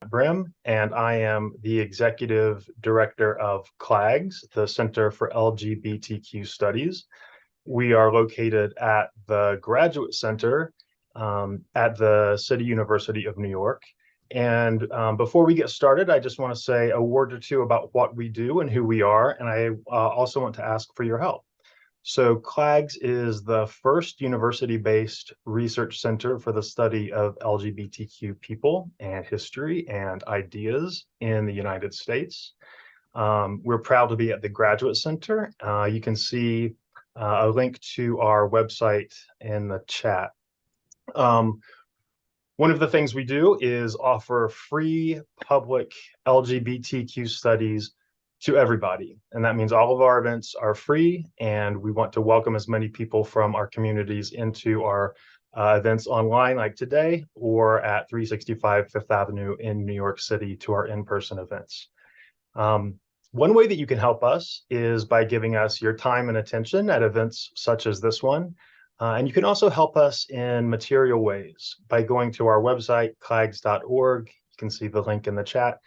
Brim, and I am the Executive Director of CLAGS, the Center for LGBTQ Studies. We are located at the Graduate Center at the City University of New York. And before we get started, I just want to say a word or two about what we do and who we are, and I also want to ask for your help. So CLAGS is the first university-based research center for the study of LGBTQ people and history and ideas in the United States. We're proud to be at the Graduate Center. You can see a link to our website in the chat. One of the things we do is offer free public LGBTQ studies to everybody. And that means all of our events are free, and we want to welcome as many people from our communities into our events online like today, or at 365 Fifth Avenue in New York City to our in-person events. One way that you can help us is by giving us your time and attention at events such as this one. And you can also help us in material ways by going to our website, clags.org. You can see the link in the chat.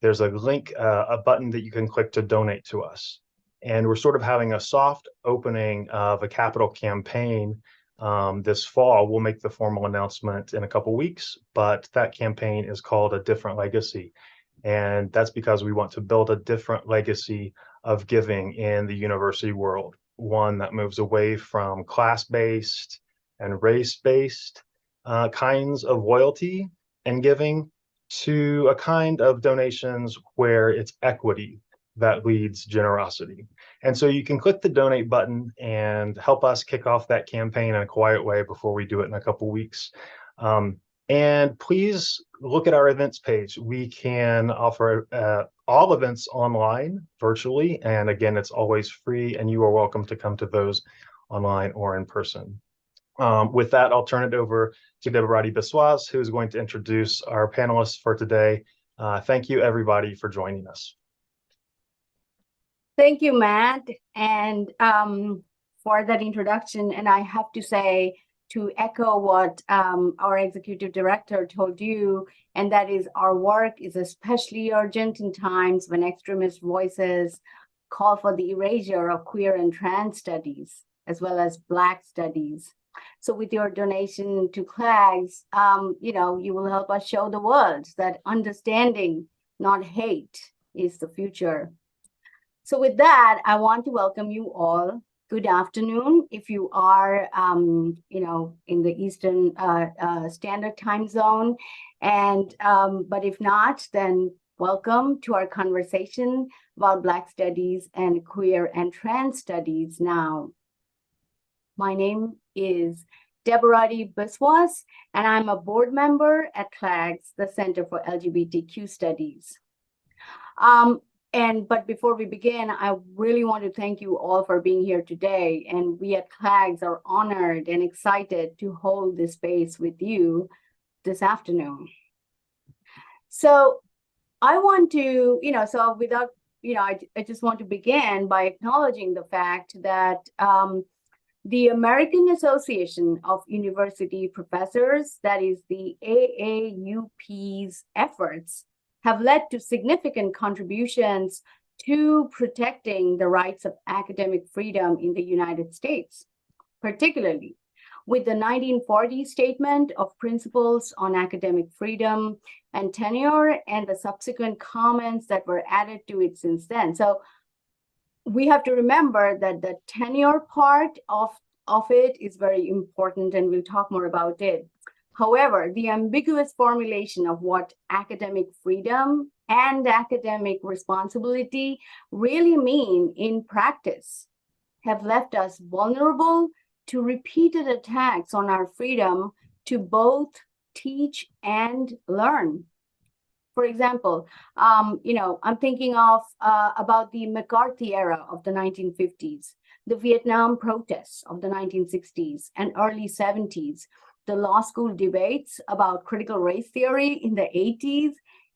There's a link, a button that you can click to donate to us. And we're sort of having a soft opening of a capital campaign this fall. We'll make the formal announcement in a couple weeks, but that campaign is called A Different Legacy. And that's because we want to build a different legacy of giving in the university world, one that moves away from class-based and race-based kinds of loyalty and giving to a kind of donations where it's equity that leads generosity. And so you can click the donate button and help us kick off that campaign in a quiet way before we do it in a couple weeks. And please look at our events page. We can offer all events online, virtually. And again, it's always free, and you are welcome to come to those online or in person. With that, I'll turn it over to Debarati Biswas, who is going to introduce our panelists for today. Thank you, everybody, for joining us. Thank you, Matt, and for that introduction. And I have to say, to echo what our executive director told you, and that is our work is especially urgent in times when extremist voices call for the erasure of queer and trans studies, as well as Black studies. So with your donation to CLAGS, you will help us show the world that understanding, not hate, is the future. So with that, I want to welcome you all. Good afternoon. If you are, in the Eastern Standard Time Zone, and but if not, then welcome to our conversation about Black studies and queer and trans studies now. My name is Debarati Biswas, and I'm a board member at CLAGS, the Center for LGBTQ Studies. But before we begin, I really want to thank you all for being here today. And we at CLAGS are honored and excited to hold this space with you this afternoon. So I want to, I just want to begin by acknowledging the fact that the American Association of University Professors, that is the AAUP's efforts, have led to significant contributions to protecting the rights of academic freedom in the United States, particularly with the 1940 Statement of Principles on Academic Freedom and Tenure and the subsequent comments that were added to it since then. So we have to remember that the tenure part of it is very important, and we'll talk more about it. However, the ambiguous formulation of what academic freedom and academic responsibility really mean in practice have left us vulnerable to repeated attacks on our freedom to both teach and learn. For example, I'm thinking of about the McCarthy era of the 1950s, the Vietnam protests of the 1960s and early 70s, the law school debates about critical race theory in the 80s,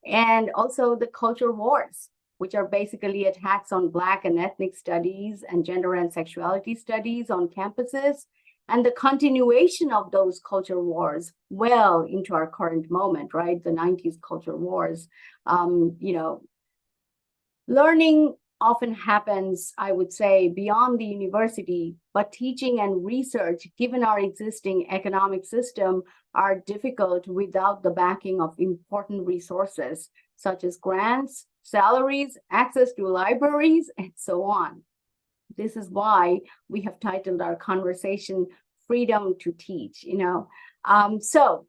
and also the culture wars, which are basically attacks on Black and ethnic studies and gender and sexuality studies on campuses and the continuation of those culture wars well into our current moment, right? The 90s culture wars. Learning often happens, I would say, beyond the university, but teaching and research, given our existing economic system, are difficult without the backing of important resources, such as grants, salaries, access to libraries, and so on. This is why we have titled our conversation Freedom to Teach, So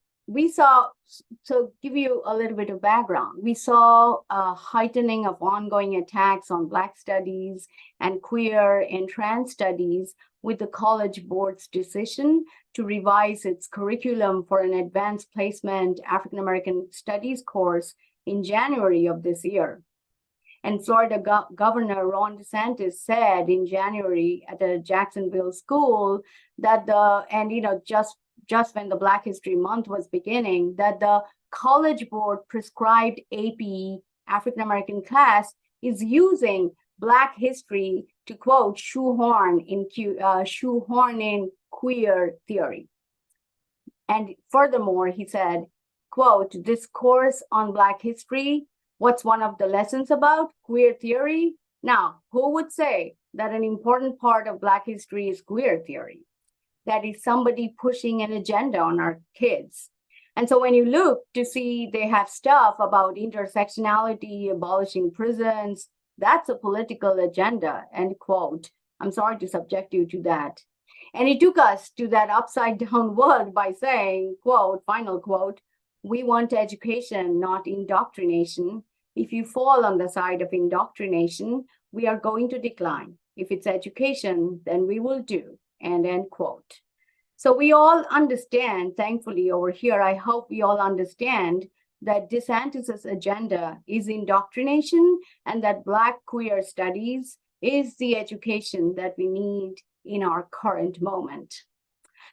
give you a little bit of background. We saw a heightening of ongoing attacks on Black studies and queer and trans studies with the College Board's decision to revise its curriculum for an advanced placement African American Studies course in January of this year. And Florida Governor Ron DeSantis said in January at a Jacksonville school that just when the Black History Month was beginning, that the College Board prescribed AP African American class is using Black history to, quote, shoehorn in queer theory. And furthermore, he said, quote, this course on Black history, what's one of the lessons about? Queer theory? Now, who would say that an important part of Black history is queer theory? That is somebody pushing an agenda on our kids. And so when you look to see they have stuff about intersectionality, abolishing prisons, that's a political agenda, end quote. I'm sorry to subject you to that. And he took us to that upside down world by saying, quote, final quote, we want education, not indoctrination. If you fall on the side of indoctrination, we are going to decline. If it's education, then we will do. And end quote. So we all understand, thankfully over here, I hope we all understand that DeSantis's agenda is indoctrination and that Black queer studies is the education that we need in our current moment.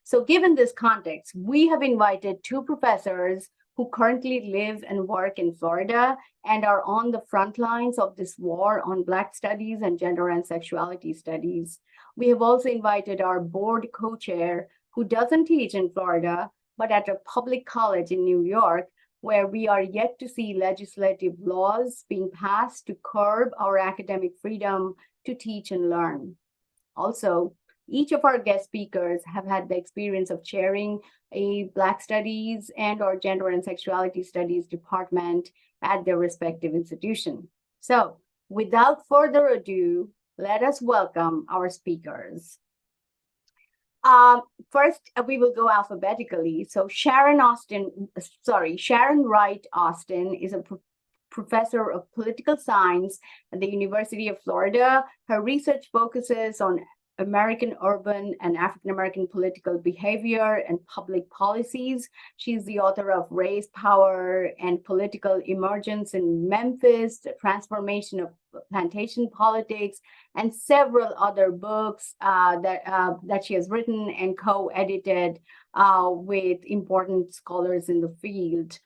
So given this context, we have invited two professors who currently live and work in Florida and are on the front lines of this war on Black studies and gender and sexuality studies. We have also invited our board co-chair, who doesn't teach in Florida, but at a public college in New York, where we are yet to see legislative laws being passed to curb our academic freedom to teach and learn. Also, each of our guest speakers have had the experience of chairing a Black Studies and or Gender and Sexuality Studies department at their respective institution. So without further ado, let us welcome our speakers. First, we will go alphabetically. So Sharon Wright Austin is a professor of political science at the University of Florida. Her research focuses on American urban and African American political behavior and public policies. She's the author of Race, Power, and Political Emergence in Memphis, The Transformation of Plantation Politics, and several other books that she has written and co-edited with important scholars in the field.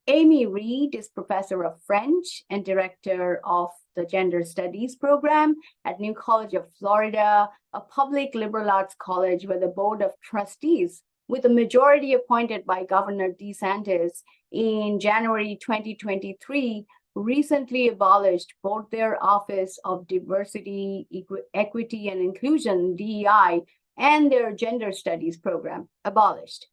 Amy Reed is professor of French and director of the Gender Studies program at New College of Florida, a public liberal arts college where the board of trustees, with a majority appointed by Governor DeSantis in January 2023, recently abolished both their Office of Diversity, Equity, and Inclusion, DEI, and their Gender Studies program, abolished.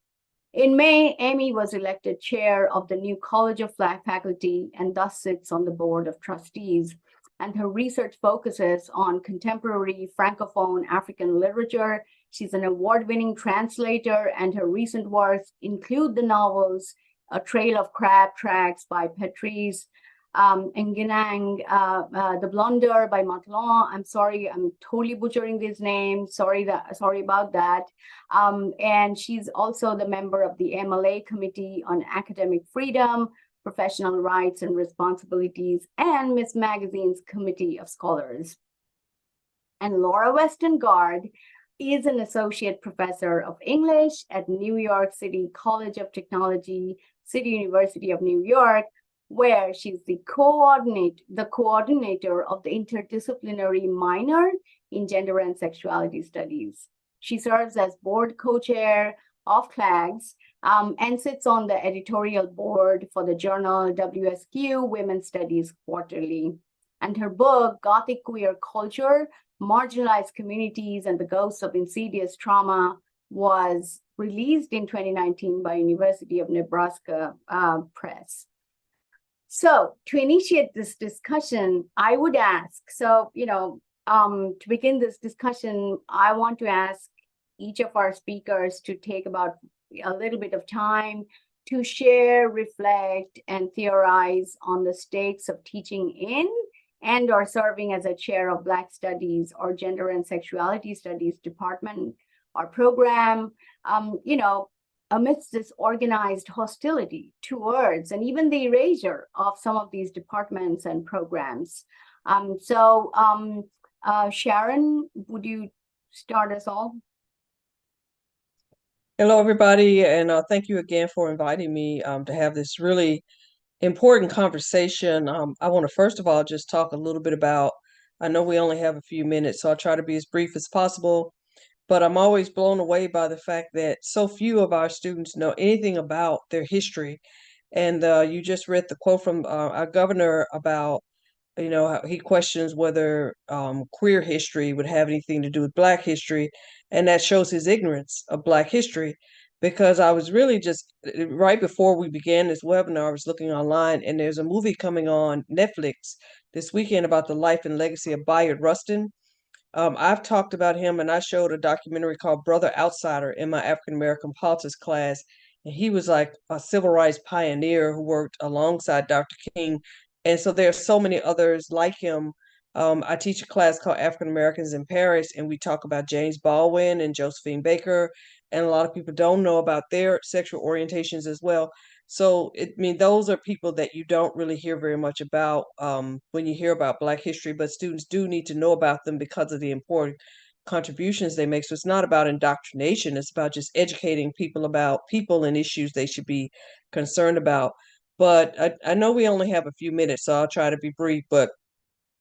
In May, Amy was elected chair of the New College of Faculty and thus sits on the board of trustees. And her research focuses on contemporary Francophone African literature. She's an award-winning translator, and her recent works include the novels A Trail of Crab Tracks by Patrice Nginang, The Blunder by Matlon. I'm sorry, I'm totally butchering these names. Sorry about that. And she's also the member of the MLA Committee on Academic Freedom, Professional Rights and Responsibilities, and Miss Magazine's Committee of Scholars. And Laura Westengard is an associate professor of English at New York City College of Technology, City University of New York, where she's the coordinator of the interdisciplinary minor in gender and sexuality studies. She serves as board co-chair of CLAGS and sits on the editorial board for the journal WSQ Women's Studies Quarterly. And her book, Gothic Queer Culture, Marginalized Communities and the Ghosts of Insidious Trauma, was released in 2019 by University of Nebraska Press. So to initiate this discussion, I would ask, to begin this discussion, I want to ask each of our speakers to take about a little bit of time to share, reflect, and theorize on the stakes of teaching in and or serving as a chair of Black Studies or Gender and Sexuality Studies department or program, amidst this organized hostility towards and even the erasure of some of these departments and programs. Sharon, would you start us all? Hello, everybody, and thank you again for inviting me to have this really important conversation. I want to first of all just talk a little bit about, I know we only have a few minutes, so I'll try to be as brief as possible, but I'm always blown away by the fact that so few of our students know anything about their history. And you just read the quote from our governor about, how he questions whether queer history would have anything to do with Black history. And that shows his ignorance of Black history, because I was really just right before we began this webinar, I was looking online, and there's a movie coming on Netflix this weekend about the life and legacy of Bayard Rustin. I've talked about him, and I showed a documentary called Brother Outsider in my African American politics class. And he was like a civil rights pioneer who worked alongside Dr. King. And so there are so many others like him. I teach a class called African Americans in Paris, and we talk about James Baldwin and Josephine Baker. And a lot of people don't know about their sexual orientations as well. So, those are people that you don't really hear very much about when you hear about Black history, but students do need to know about them because of the important contributions they make. So it's not about indoctrination, it's about just educating people about people and issues they should be concerned about. But I know we only have a few minutes, so I'll try to be brief, but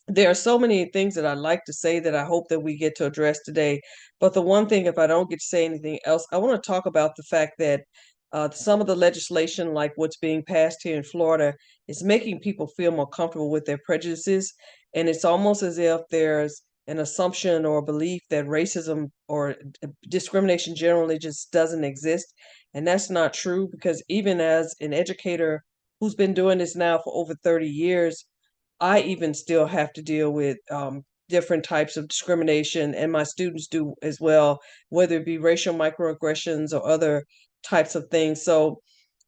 there are so many things that I'd like to say that I hope that we get to address today. But the one thing, if I don't get to say anything else, I want to talk about the fact that some of the legislation, like what's being passed here in Florida, is making people feel more comfortable with their prejudices. And it's almost as if there's an assumption or belief that racism or discrimination generally just doesn't exist. And that's not true, because even as an educator who's been doing this now for over 30 years, I even still have to deal with different types of discrimination, and my students do as well, whether it be racial microaggressions or other types of things. So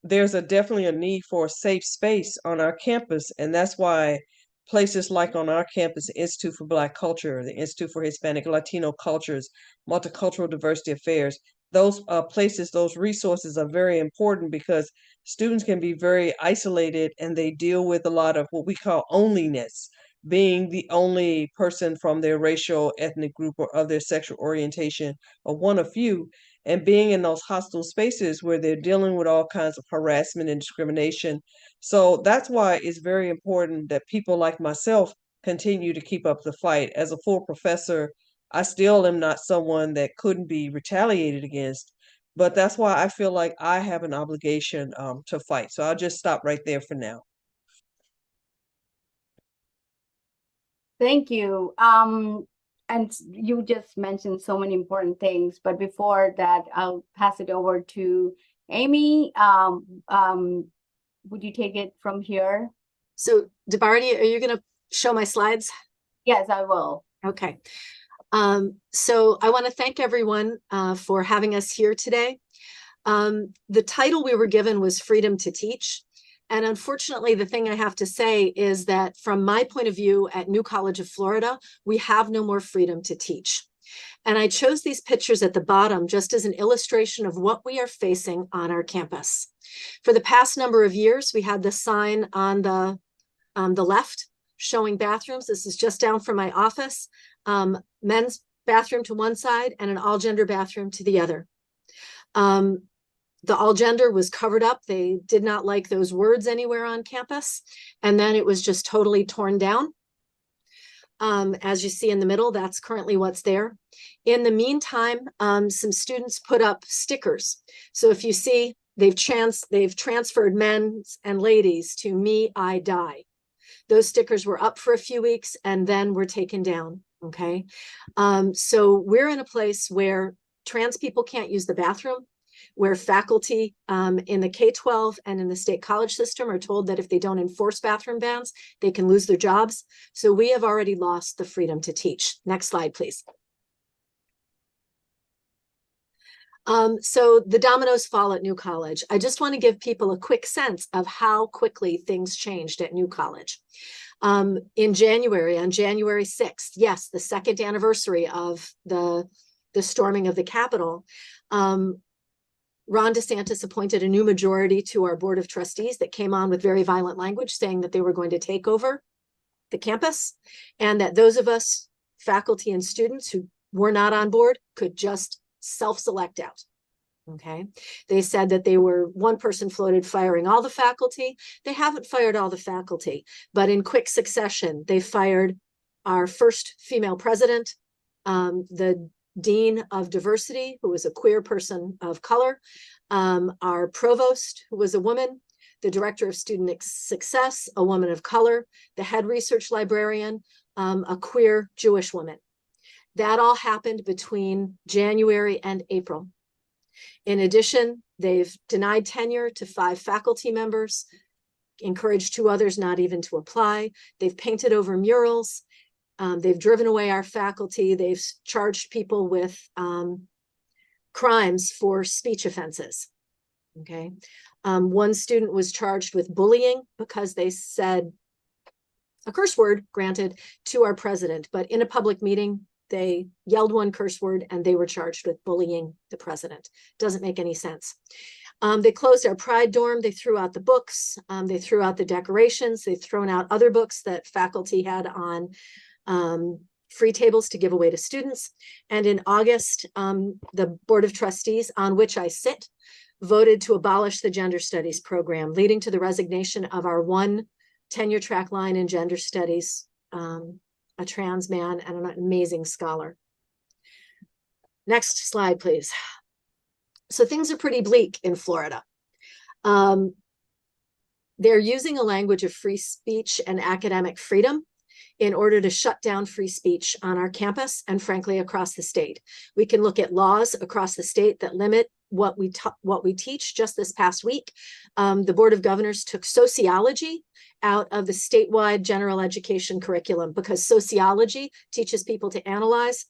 there's definitely a need for a safe space on our campus, and that's why places like on our campus, the Institute for Black Culture, the Institute for Hispanic Latino Cultures, Multicultural Diversity Affairs, those places, those resources are very important, because students can be very isolated and they deal with a lot of what we call onlyness, being the only person from their racial, ethnic group, or of their sexual orientation, or one of few, and being in those hostile spaces where they're dealing with all kinds of harassment and discrimination. So that's why it's very important that people like myself continue to keep up the fight. As a full professor, I still am not someone that couldn't be retaliated against, but that's why I feel like I have an obligation to fight. So I'll just stop right there for now. Thank you. And you just mentioned so many important things, but before that, I'll pass it over to Amy. Would you take it from here? So, DeBardi, are you going to show my slides? Yes, I will. Okay. So I want to thank everyone for having us here today. The title we were given was Freedom to Teach. And unfortunately, the thing I have to say is that from my point of view at New College of Florida, we have no more freedom to teach. And I chose these pictures at the bottom just as an illustration of what we are facing on our campus. For the past number of years, we had the sign on the left showing bathrooms. This is just down from my office. Men's bathroom to one side and an all-gender bathroom to the other. the all gender was covered up. They did not like those words anywhere on campus. And then it was just totally torn down. As you see in the middle, that's currently what's there. In the meantime, some students put up stickers. So if you see, they've transferred men's and ladies to "Me, I Die." Those stickers were up for a few weeks and then were taken down. Okay. So we're in a place where trans people can't use the bathroom, where faculty in the K-12 and in the state college system are told that if they don't enforce bathroom bans, they can lose their jobs. So we have already lost the freedom to teach. Next slide, please. So the dominoes fall at New College. I just want to give people a quick sense of how quickly things changed at New College. In January, on January 6th, yes, the second anniversary of the storming of the Capitol, Ron DeSantis appointed a new majority to our Board of Trustees that came on with very violent language saying that they were going to take over the campus, and that those of us, faculty and students who were not on board, could just self-select out. Okay. They said that one person floated firing all the faculty. They haven't fired all the faculty, but in quick succession, they fired our first female president, the dean of diversity, who was a queer person of color, our provost, who was a woman, the director of student success, a woman of color, the head research librarian, a queer Jewish woman. That all happened between January and April. In addition, they've denied tenure to 5 faculty members, encouraged 2 others not even to apply. They've painted over murals. They've driven away our faculty. They've charged people with crimes for speech offenses. Okay. One student was charged with bullying because they said a curse word, granted, to our president, but in a public meeting, they yelled one curse word and they were charged with bullying the president. Doesn't make any sense. They closed our Pride dorm. They threw out the books. They threw out the decorations. They've thrown out other books that faculty had on free tables to give away to students. And in August, the Board of Trustees, on which I sit, voted to abolish the gender studies program, leading to the resignation of our one tenure track line in gender studies, a trans man and an amazing scholar. Next slide, please. So things are pretty bleak in Florida. They're using a language of free speech and academic freedom in order to shut down free speech on our campus and frankly across the state. We can look at laws across the state that limit what we teach. Just this past week, the Board of Governors took sociology out of the statewide general education curriculum because sociology teaches people to analyze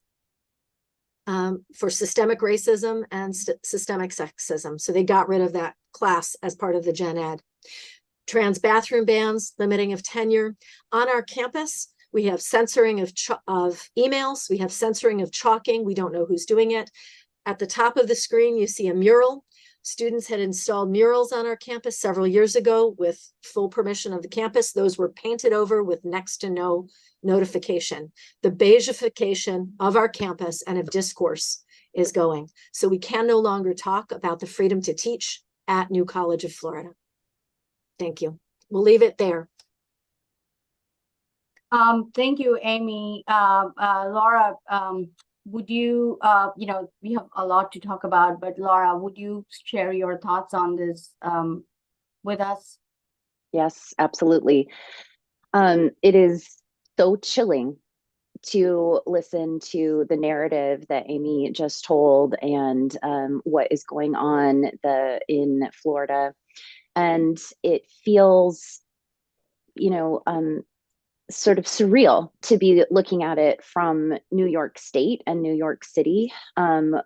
for systemic racism and systemic sexism. So they got rid of that class as part of the gen ed. Trans bathroom bans, limiting of tenure. On our campus, we have censoring of emails. We have censoring of chalking. We don't know who's doing it. At the top of the screen, you see a mural. Students had installed murals on our campus several years ago with full permission of the campus. Those were painted over with next to no notification. The beigeification of our campus and of discourse is going. So we can no longer talk about the freedom to teach at New College of Florida. Thank you. We'll leave it there. Thank you, Amy. Laura, would you, we have a lot to talk about, but Laura, would you share your thoughts on this with us? Yes, absolutely. It is so chilling to listen to the narrative that Amy just told and what is going on in Florida. And it feels, sort of surreal to be looking at it from New York State and New York City,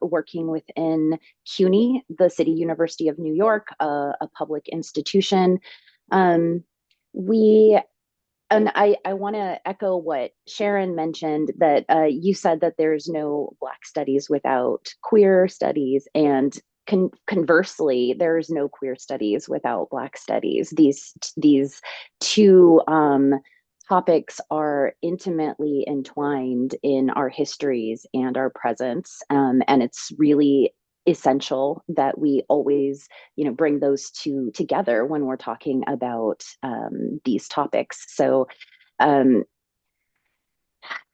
working within CUNY, the City University of New York, a public institution. I want to echo what Sharon mentioned, that you said that there's no Black studies without queer studies, and conversely, there's no queer studies without Black studies. These two topics are intimately entwined in our histories and our presence, and it's really essential that we always, bring those two together when we're talking about these topics. Um,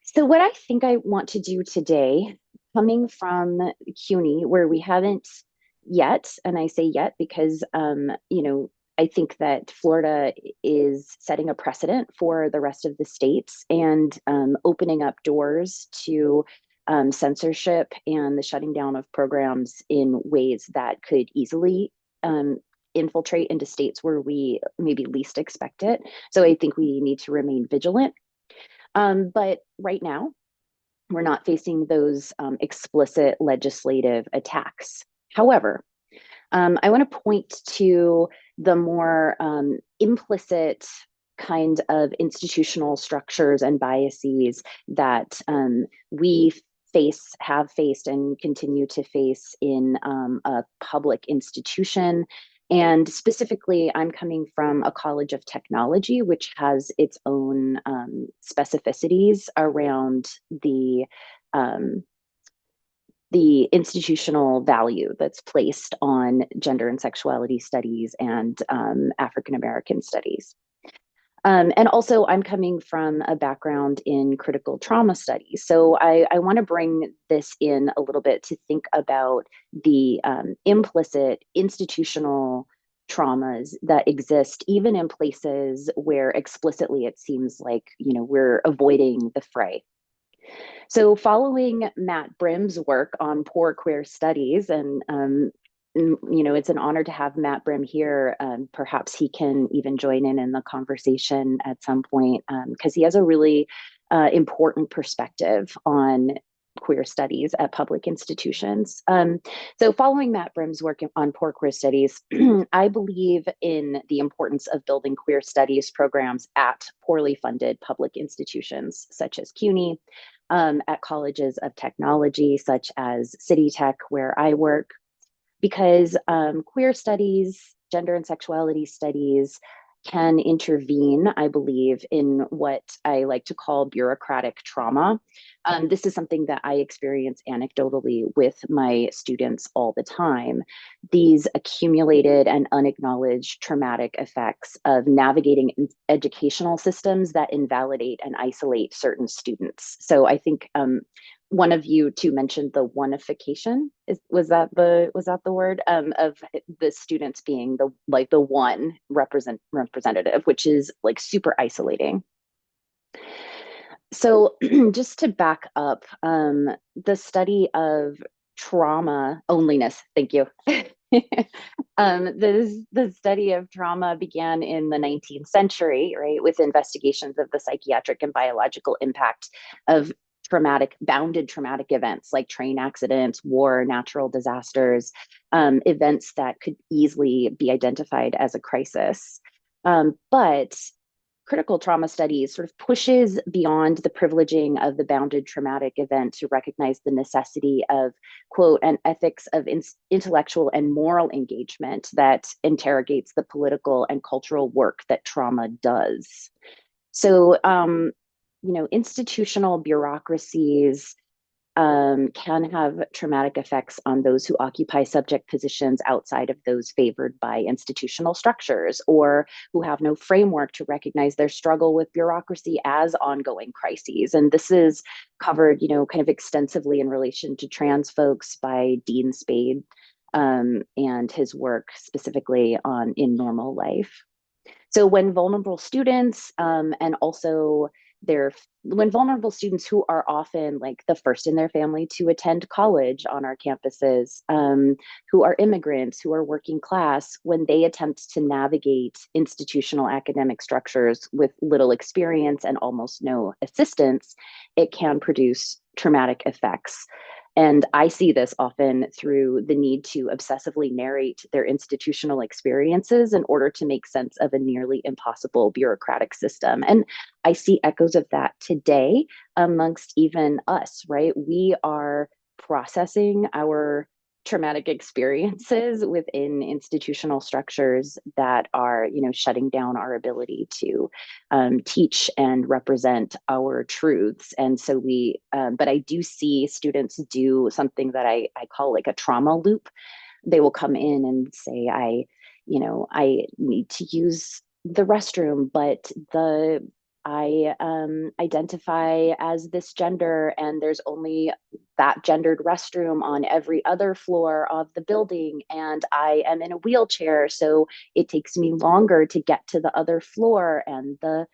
so what I think I want to do today, coming from CUNY, where we haven't yet, and I say yet because, I think that Florida is setting a precedent for the rest of the states and opening up doors to censorship and the shutting down of programs in ways that could easily infiltrate into states where we maybe least expect it. So I think we need to remain vigilant. But right now, we're not facing those explicit legislative attacks. However, I want to point to the more implicit kind of institutional structures and biases that we have faced, and continue to face in a public institution. And specifically, I'm coming from a college of technology, which has its own specificities around the institutional value that's placed on gender and sexuality studies and African American studies. And also, I'm coming from a background in critical trauma studies. So I want to bring this in a little bit to think about the implicit institutional traumas that exist, even in places where explicitly it seems like, we're avoiding the fray. So following Matt Brim's work on poor queer studies, and it's an honor to have Matt Brim here. Perhaps he can even join in the conversation at some point, because he has a really important perspective on queer studies at public institutions. So following Matt Brim's work on poor queer studies, I believe in the importance of building queer studies programs at poorly funded public institutions such as CUNY, at colleges of technology such as City Tech, where I work, because queer studies, gender and sexuality studies can intervene, I believe, in what I like to call bureaucratic trauma. This is something that I experience anecdotally with my students all the time. These accumulated and unacknowledged traumatic effects of navigating educational systems that invalidate and isolate certain students. So I think one of you two mentioned the oneification. Was that the word of the students being the one representative, which is like super isolating. So just to back up, the study of trauma onlyness. Thank you. The study of trauma began in the 19th century, right, with investigations of the psychiatric and biological impact of bounded traumatic events like train accidents, war, natural disasters, events that could easily be identified as a crisis. But critical trauma studies sort of pushes beyond the privileging of the bounded traumatic event to recognize the necessity of, quote, an ethics of intellectual and moral engagement that interrogates the political and cultural work that trauma does. So, institutional bureaucracies can have traumatic effects on those who occupy subject positions outside of those favored by institutional structures, or who have no framework to recognize their struggle with bureaucracy as ongoing crises. And this is covered, kind of extensively in relation to trans folks by Dean Spade and his work specifically on In Normal Life. So when vulnerable students and also when vulnerable students who are often like the first in their family to attend college on our campuses, who are immigrants, who are working class, when they attempt to navigate institutional academic structures with little experience and almost no assistance, it can produce traumatic effects. And I see this often through the need to obsessively narrate their institutional experiences in order to make sense of a nearly impossible bureaucratic system. And I see echoes of that today amongst even us, right? We are processing our traumatic experiences within institutional structures that are, shutting down our ability to teach and represent our truths. And so but I do see students do something that I call like a trauma loop. They will come in and say, I need to use the restroom, but I identify as this gender, and there's only that gendered restroom on every other floor of the building, and I am in a wheelchair, so it takes me longer to get to the other floor, and the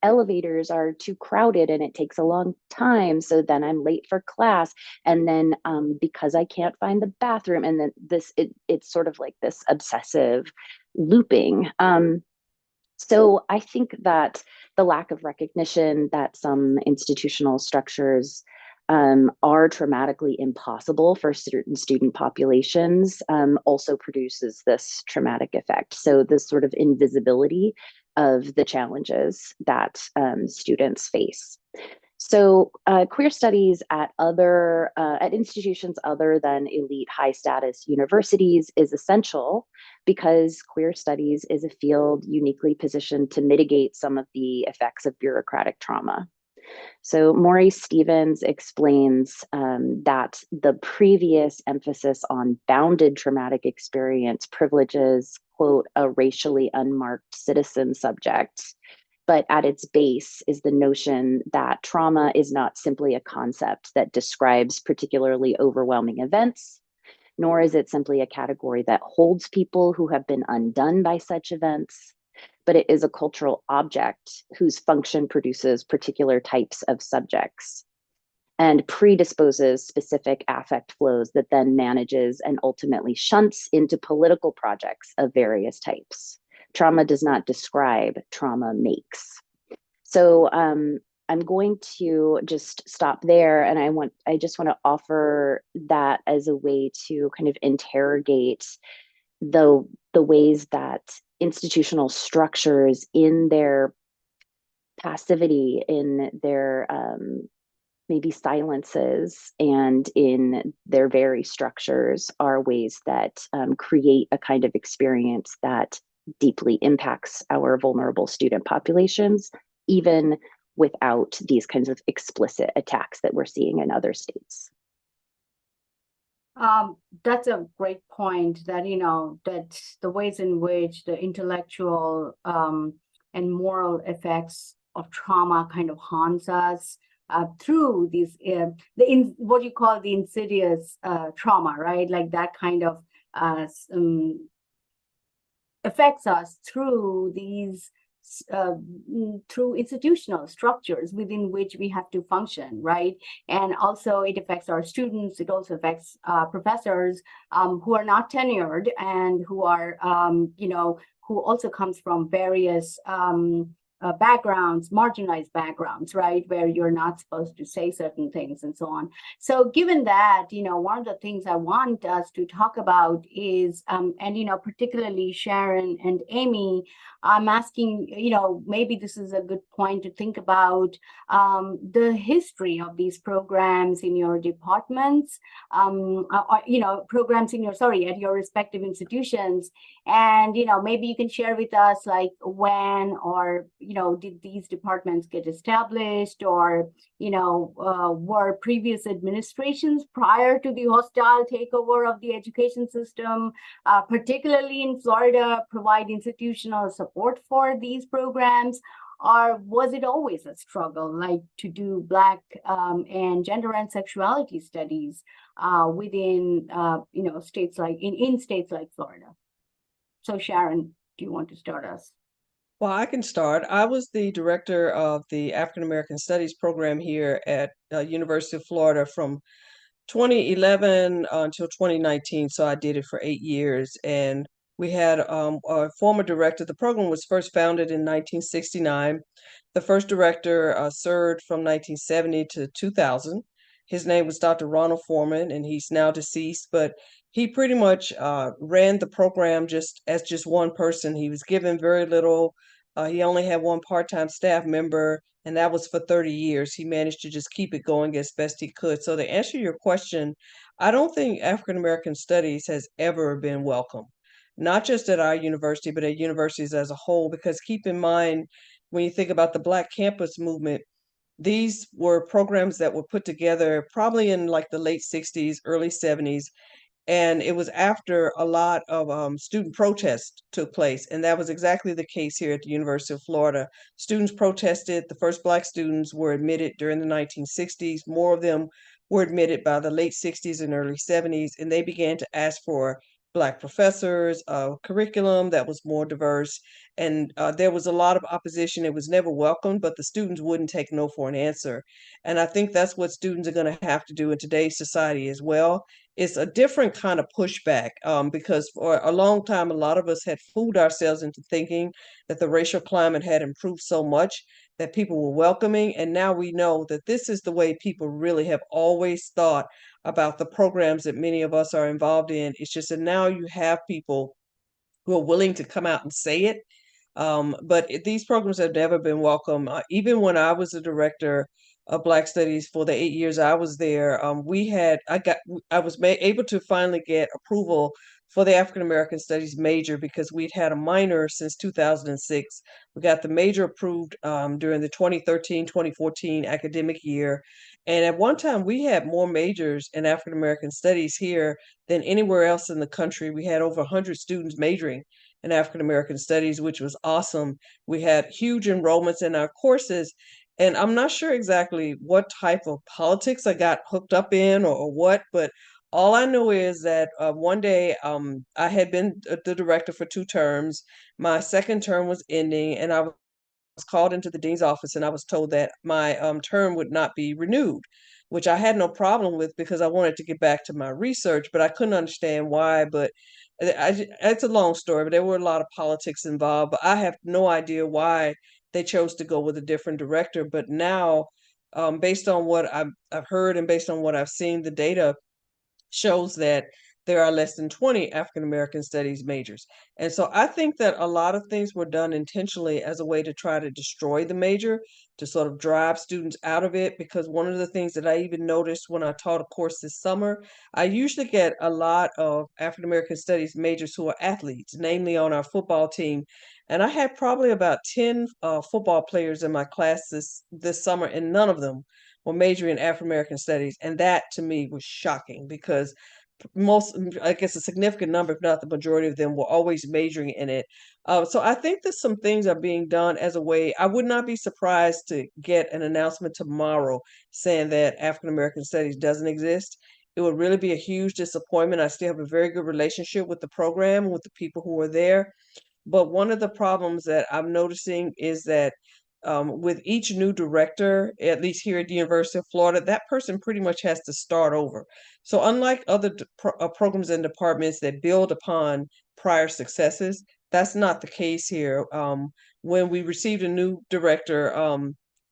elevators are too crowded and it takes a long time, so then I'm late for class, and then because I can't find the bathroom, and then it's sort of like this obsessive looping. So I think that the lack of recognition that some institutional structures are traumatically impossible for certain student populations also produces this traumatic effect. So this sort of invisibility of the challenges that students face. So queer studies at institutions other than elite high status universities is essential because queer studies is a field uniquely positioned to mitigate some of the effects of bureaucratic trauma. So Maurice Stevens explains that the previous emphasis on bounded traumatic experience privileges, quote, a racially unmarked citizen subject. But at its base is the notion that trauma is not simply a concept that describes particularly overwhelming events, nor is it simply a category that holds people who have been undone by such events, but it is a cultural object whose function produces particular types of subjects and predisposes specific affect flows that then manages and ultimately shunts into political projects of various types. Trauma does not describe, trauma makes. So I'm going to just stop there, and I just want to offer that as a way to kind of interrogate the ways that institutional structures in their passivity, in their maybe silences, and in their very structures are ways that create a kind of experience that deeply impacts our vulnerable student populations, even without these kinds of explicit attacks that we're seeing in other states. That's a great point that, that the ways in which the intellectual and moral effects of trauma kind of haunts us through these, what you call the insidious trauma, right? Like that kind of affects us through these through institutional structures within which we have to function, right? And also it affects our students. It also affects professors who are not tenured and who are, who also comes from various backgrounds, marginalized backgrounds, right, where you're not supposed to say certain things and so on. So given that, one of the things I want us to talk about is, and, particularly Sharon and Amy, I'm asking, maybe this is a good point to think about the history of these programs in your departments, programs in at your respective institutions. And, maybe you can share with us like when or, did these departments get established, or, were previous administrations prior to the hostile takeover of the education system, particularly in Florida, provide institutional support for these programs? Or was it always a struggle, like to do Black and gender and sexuality studies within, states like in states like Florida? So Sharon, do you want to start us? Well, I can start. I was the director of the African American Studies program here at University of Florida from 2011 until 2019. So I did it for 8 years. And we had a former director. The program was first founded in 1969. The first director served from 1970 to 2000. His name was Dr. Ronald Foreman, and he's now deceased, but he pretty much ran the program just one person. He was given very little. He only had one part-time staff member, and that was for 30 years. He managed to just keep it going as best he could. So to answer your question, I don't think African American studies has ever been welcome, not just at our university, but at universities as a whole. Because keep in mind, when you think about the Black campus movement, these were programs that were put together probably in like the late 60s, early 70s, and it was after a lot of student protests took place. And that was exactly the case here at the University of Florida. Students protested. The first Black students were admitted during the 1960s. More of them were admitted by the late 60s and early 70s, and they began to ask for Black professors, a curriculum that was more diverse. And there was a lot of opposition. It was never welcomed, but the students wouldn't take no for an answer. And I think that's what students are going to have to do in today's society as well. It's a different kind of pushback, because for a long time, a lot of us had fooled ourselves into thinking that the racial climate had improved so much that people were welcoming. And now we know that this is the way people really have always thought about the programs that many of us are involved in. It's just that now you have people who are willing to come out and say it. These programs have never been welcome. Even when I was the director of Black Studies for the 8 years I was there, I was able to finally get approval for the African American Studies major because we'd had a minor since 2006. We got the major approved during the 2013-2014 academic year. And at one time, we had more majors in African American Studies here than anywhere else in the country. We had over 100 students majoring in African American Studies, which was awesome. We had huge enrollments in our courses. And I'm not sure exactly what type of politics I got hooked up in or what, but all I know is that one day I had been the director for 2 terms. My second term was ending, and I was called into the dean's office and I was told that my term would not be renewed, which I had no problem with because I wanted to get back to my research, but I couldn't understand why. But it's a long story, but there were a lot of politics involved. But I have no idea why they chose to go with a different director. But now, based on what I've heard and based on what I've seen, the data shows that there are less than 20 African American studies majors. And so I think that a lot of things were done intentionally as a way to try to destroy the major, to sort of drive students out of it. Because one of the things that I even noticed when I taught a course this summer, I usually get a lot of African American studies majors who are athletes, namely on our football team. And I had probably about 10 football players in my class this summer, and none of them were majoring in African American studies. And that to me was shocking because I guess a significant number, if not the majority of them, were always majoring in it. So I think that some things are being done as a way. I would not be surprised to get an announcement tomorrow saying that African American studies doesn't exist. It would really be a huge disappointment. I still have a very good relationship with the program, with the people who are there. But one of the problems that I'm noticing is that with each new director, at least here at the University of Florida, that person pretty much has to start over. So, unlike other programs and departments that build upon prior successes, that's not the case here. When we received a new director,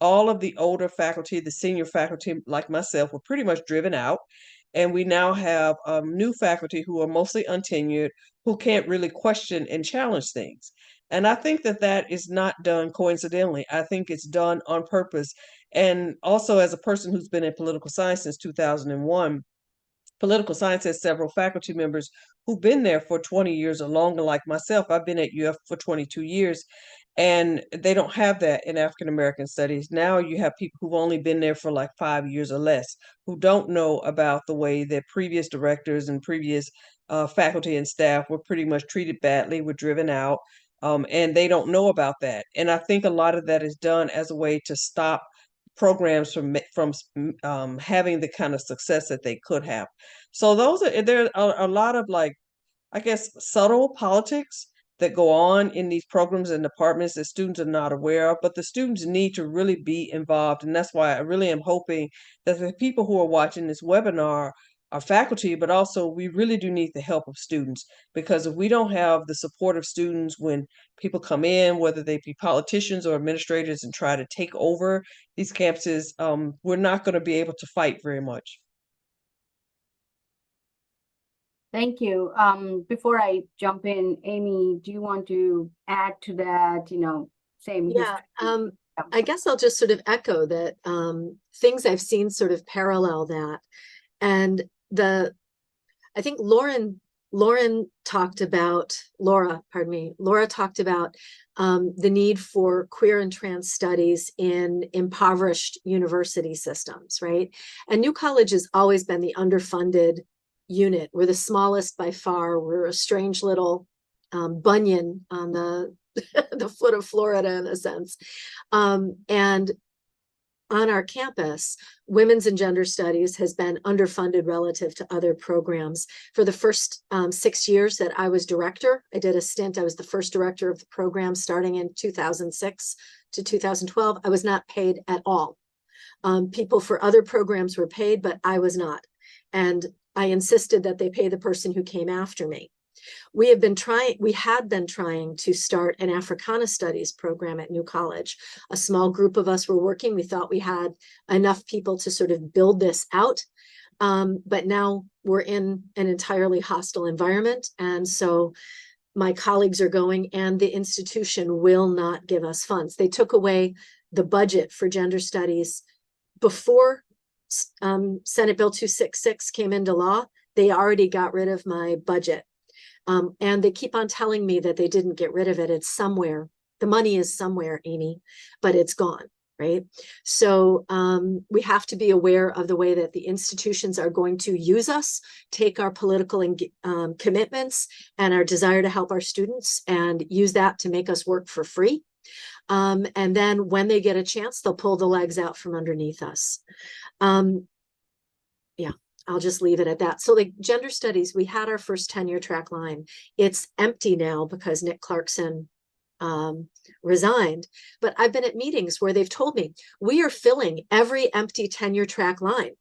all of the older faculty, the senior faculty, like myself, were pretty much driven out. And we now have new faculty who are mostly untenured, who can't really question and challenge things. And I think that that is not done coincidentally. I think it's done on purpose. And also, as a person who's been in political science since 2001, political science has several faculty members who've been there for 20 years or longer, like myself. I've been at UF for 22 years, and they don't have that in African American studies. Now you have people who've only been there for like 5 years or less, who don't know about the way that previous directors and previous faculty and staff were pretty much treated badly, were driven out, and they don't know about that. And I think a lot of that is done as a way to stop programs from having the kind of success that they could have. So there are a lot of, like, I guess, subtle politics that go on in these programs and departments that students are not aware of, but the students need to really be involved. And that's why I really am hoping that the people who are watching this webinar are faculty, but also we really do need the help of students, because if we don't have the support of students when people come in, whether they be politicians or administrators, and try to take over these campuses, we're not going to be able to fight very much. Thank you. Before I jump in, Amy, do you want to add to that, same Yeah, history? I guess I'll just sort of echo that things I've seen sort of parallel that. And the I think Laura talked about the need for queer and trans studies in impoverished university systems, right? And New College has always been the underfunded unit. We're the smallest by far. We're a strange little Bunyan on the the foot of Florida in a sense. And on our campus, women's and gender studies has been underfunded relative to other programs. For the first 6 years that I was director, I did a stint. I was the first director of the program starting in 2006 to 2012. I was not paid at all. People for other programs were paid, but I was not. And I insisted that they pay the person who came after me. We had been trying to start an Africana Studies program at New College. A small group of us were working. We thought we had enough people to sort of build this out. But now we're in an entirely hostile environment. And so my colleagues are going, and the institution will not give us funds. They took away the budget for gender studies before Senate Bill 266 came into law. They already got rid of my budget. And they keep on telling me that they didn't get rid of it. It's somewhere. The money is somewhere, Amy, but it's gone, right? So we have to be aware of the way that the institutions are going to use us, take our political commitments and our desire to help our students and use that to make us work for free. And then when they get a chance, they'll pull the legs out from underneath us. Yeah. I'll just leave it at that. So like gender studies, we had our first tenure track line. It's empty now because Nick Clarkson resigned. But I've been at meetings where they've told me, we are filling every empty tenure track line.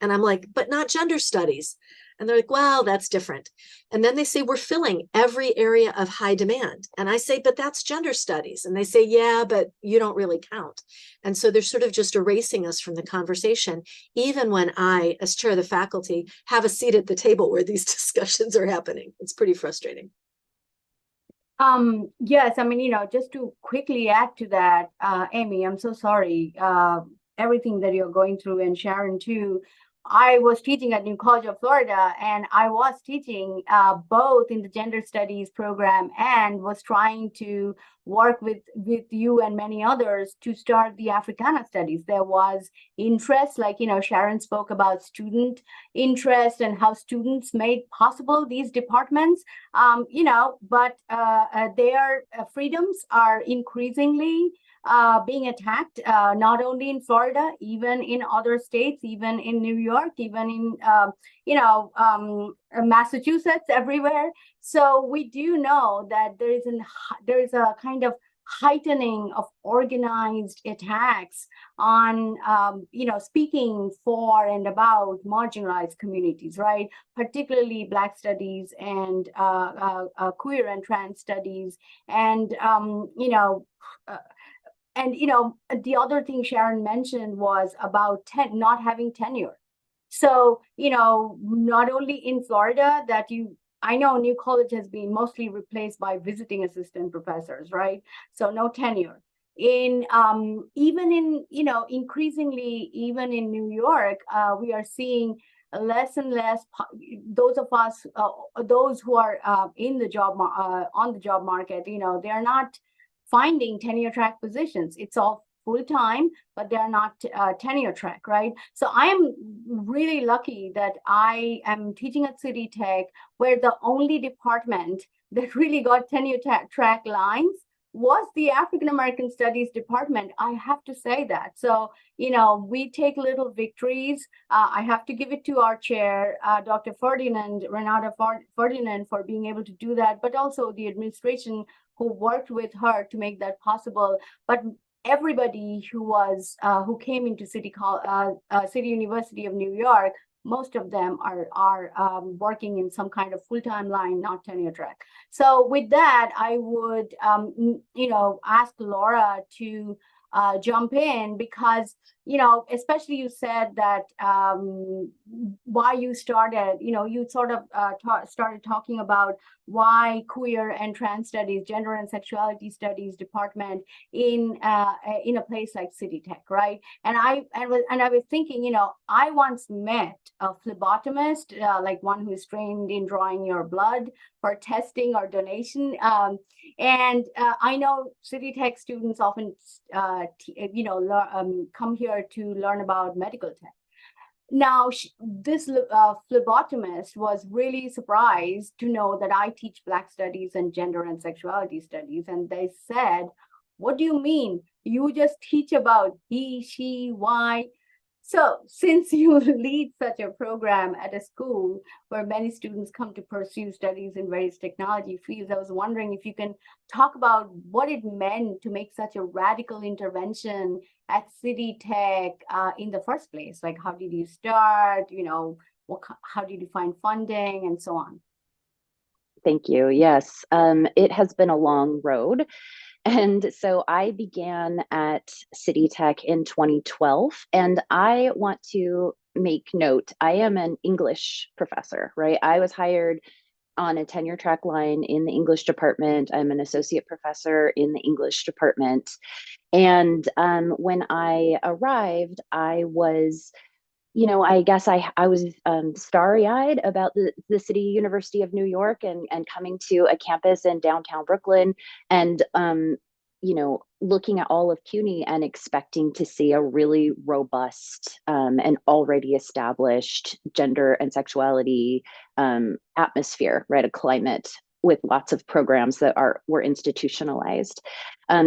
And I'm like, but not gender studies. And they're like, well, that's different. And then they say, we're filling every area of high demand. And I say, but that's gender studies. And they say, yeah, but you don't really count. And so they're sort of just erasing us from the conversation, even when I, as chair of the faculty, have a seat at the table where these discussions are happening. It's pretty frustrating. Yes, I mean, just to quickly add to that, Amy, I'm so sorry, everything that you're going through, and Sharon too. I was teaching at New College of Florida, and I was teaching both in the gender studies program and was trying to work with you and many others to start the Africana studies. There was interest, like, Sharon spoke about student interest and how students made possible these departments, but their freedoms are increasingly being attacked, not only in Florida, even in other states, even in New York, even in, Massachusetts, everywhere. So we do know that there is a kind of heightening of organized attacks on, speaking for and about marginalized communities, right? Particularly Black studies and queer and trans studies, and, and, the other thing Sharon mentioned was about not having tenure. So, not only in Florida I know New College has been mostly replaced by visiting assistant professors, right? So no tenure. Even in, increasingly, even in New York, we are seeing less and less, those of us, those who are in the job, on the job market, they are not finding tenure track positions. It's all full-time, but they're not tenure track, right? So I am really lucky that I am teaching at City Tech, where the only department that really got tenure track lines was the African American Studies department. I have to say that. So, we take little victories. I have to give it to our chair, Dr. Renata Ferdinand, for being able to do that, but also the administration who worked with her to make that possible. But everybody who came into City University of New York, most of them are working in some kind of full-time line, not tenure track. So with that, I would ask Laura to jump in because, especially you said that why you started, you sort of started talking about why queer and trans studies, gender and sexuality studies department in a place like City Tech, right? And I was thinking, I once met a phlebotomist, like one who's trained in drawing your blood for testing or donation. And I know City Tech students often, come here to learn about medical tech. Now, this phlebotomist was really surprised to know that I teach Black studies and gender and sexuality studies. And they said, what do you mean? You just teach about he, she, why? So since you lead such a program at a school where many students come to pursue studies in various technology fields, I was wondering if you can talk about what it meant to make such a radical intervention at City Tech in the first place. Like, how did you start? How did you find funding and so on? Thank you. Yes, it has been a long road. And so I began at City Tech in 2012. And I want to make note, I am an English professor, right? I was hired on a tenure track line in the English department. I'm an associate professor in the English department. And when I arrived, I was I guess I was starry-eyed about the City University of New York and coming to a campus in downtown Brooklyn and, looking at all of CUNY and expecting to see a really robust and already established gender and sexuality atmosphere, right? A climate with lots of programs that were institutionalized.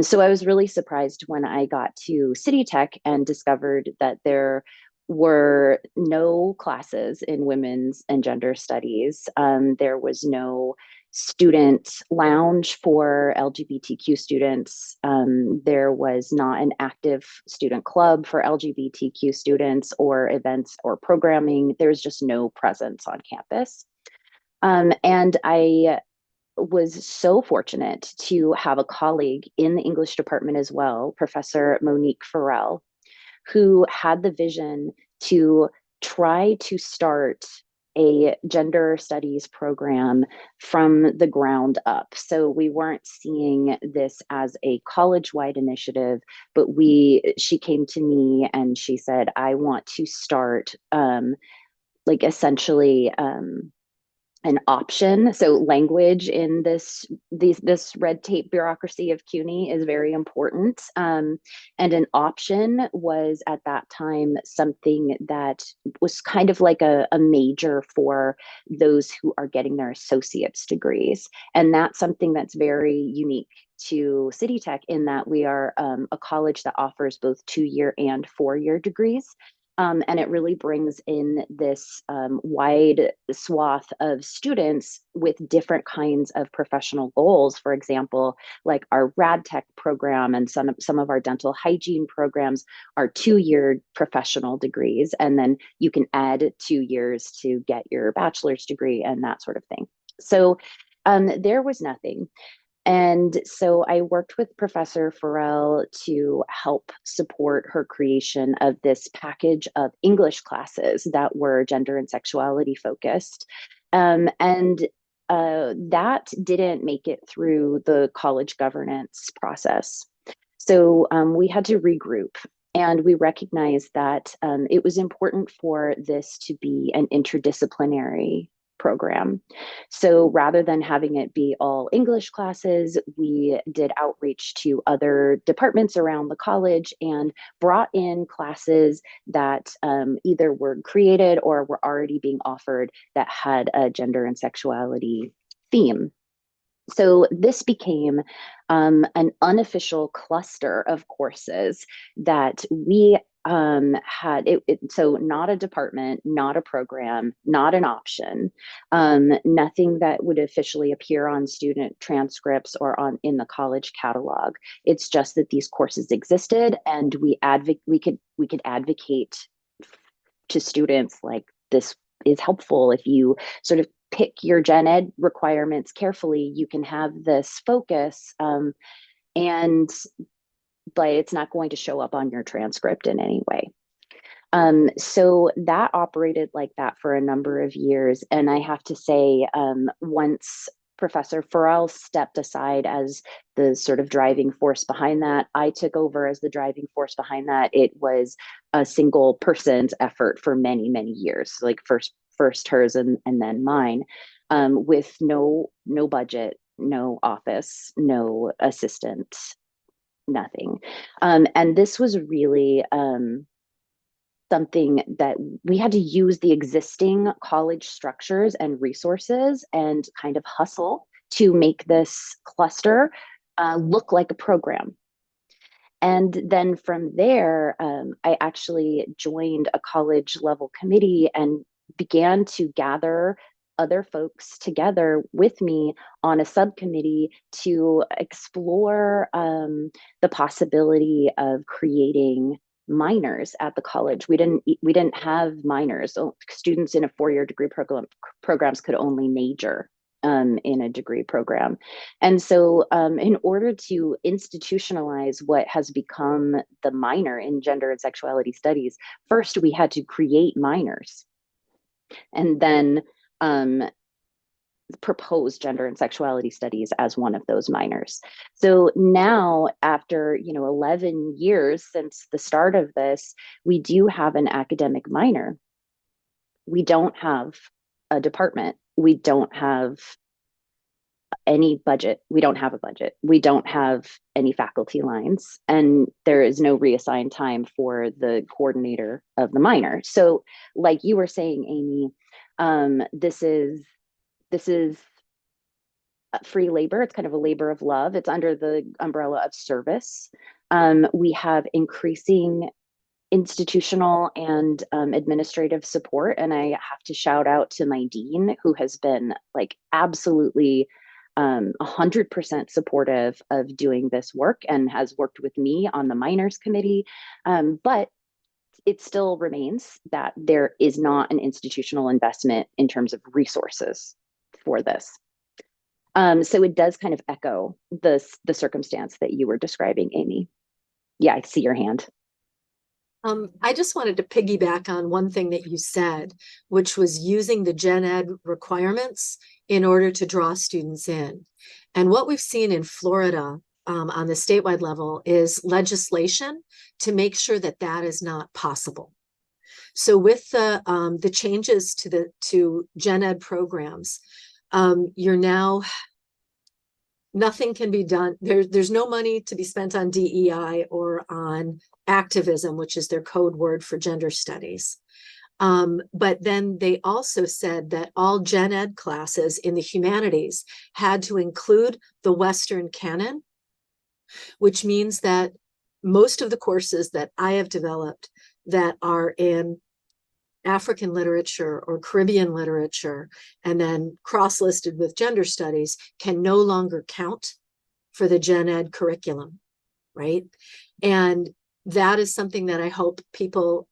So I was really surprised when I got to City Tech and discovered that there were no classes in women's and gender studies. There was no student lounge for LGBTQ students. There was not an active student club for LGBTQ students or events or programming. There was just no presence on campus. And I was so fortunate to have a colleague in the English department as well, Professor Monique Farrell, who had the vision to try to start a gender studies program from the ground up. So we weren't seeing this as a college-wide initiative, but she came to me and she said, I want to start essentially an option. So language in this red tape bureaucracy of CUNY is very important. And an option was at that time something that was kind of like a major for those who are getting their associate's degrees. And that's something that's very unique to City Tech in that we are a college that offers both 2-year and 4-year degrees. And it really brings in this wide swath of students with different kinds of professional goals. For example, like our Rad Tech program and some of our dental hygiene programs are 2-year professional degrees. And then you can add 2 years to get your bachelor's degree and that sort of thing. So there was nothing. And so I worked with Professor Farrell to help support her creation of this package of English classes that were gender and sexuality focused. And that didn't make it through the college governance process. So we had to regroup. And we recognized that it was important for this to be an interdisciplinary program. So rather than having it be all English classes, we did outreach to other departments around the college and brought in classes that either were created or were already being offered that had a gender and sexuality theme. So this became an unofficial cluster of courses that we had so not a department, not a program, not an option, nothing that would officially appear on student transcripts or in the college catalog. It's just that these courses existed, and we could advocate to students like this is helpful. If you sort of pick your gen ed requirements carefully, you can have this focus. And but it's not going to show up on your transcript in any way. So that operated like that for a number of years. And I have to say, once Professor Farrell stepped aside as the sort of driving force behind that, I took over as the driving force behind that. It was a single person's effort for many, many years, like first hers and then mine, with no budget, no office, no assistant, nothing. And this was really something that we had to use the existing college structures and resources and kind of hustle to make this cluster look like a program. And then from there, I actually joined a college level committee and began to gather other folks together with me on a subcommittee to explore the possibility of creating minors at the college. We didn't have minors. So students in a four-year degree programs could only major in a degree program. And so in order to institutionalize what has become the minor in gender and sexuality studies, first we had to create minors and then propose gender and sexuality studies as one of those minors. So now, after 11 years since the start of this, we do have an academic minor. We don't have a department. We don't have any budget. We don't have a budget. We don't have any faculty lines, and there is no reassigned time for the coordinator of the minor. So, like you were saying, Amy, this is free labor. It's kind of a labor of love. It's under the umbrella of service. We have increasing institutional and administrative support. And I have to shout out to my dean, who has been like absolutely 100% supportive of doing this work and has worked with me on the minors committee. But it still remains that there is not an institutional investment in terms of resources for this. So it does kind of echo the circumstance that you were describing, Amy. Yeah, I see your hand. I just wanted to piggyback on one thing that you said, which was using the gen ed requirements in order to draw students in. And what we've seen in Florida on the statewide level is legislation to make sure that that is not possible. So with the changes to gen ed programs, you're now, nothing can be done. There's no money to be spent on DEI or on activism, which is their code word for gender studies. But then they also said that all gen ed classes in the humanities had to include the Western canon, which means that most of the courses that I have developed that are in African literature or Caribbean literature, and then cross-listed with gender studies, can no longer count for the gen ed curriculum, right? And that is something that I hope people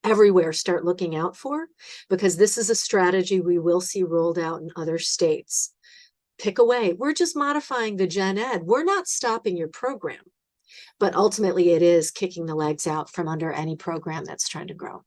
everywhere start looking out for, because this is a strategy we will see rolled out in other states. Pick away. We're just modifying the gen ed. We're not stopping your program, but ultimately it is kicking the legs out from under any program that's trying to grow.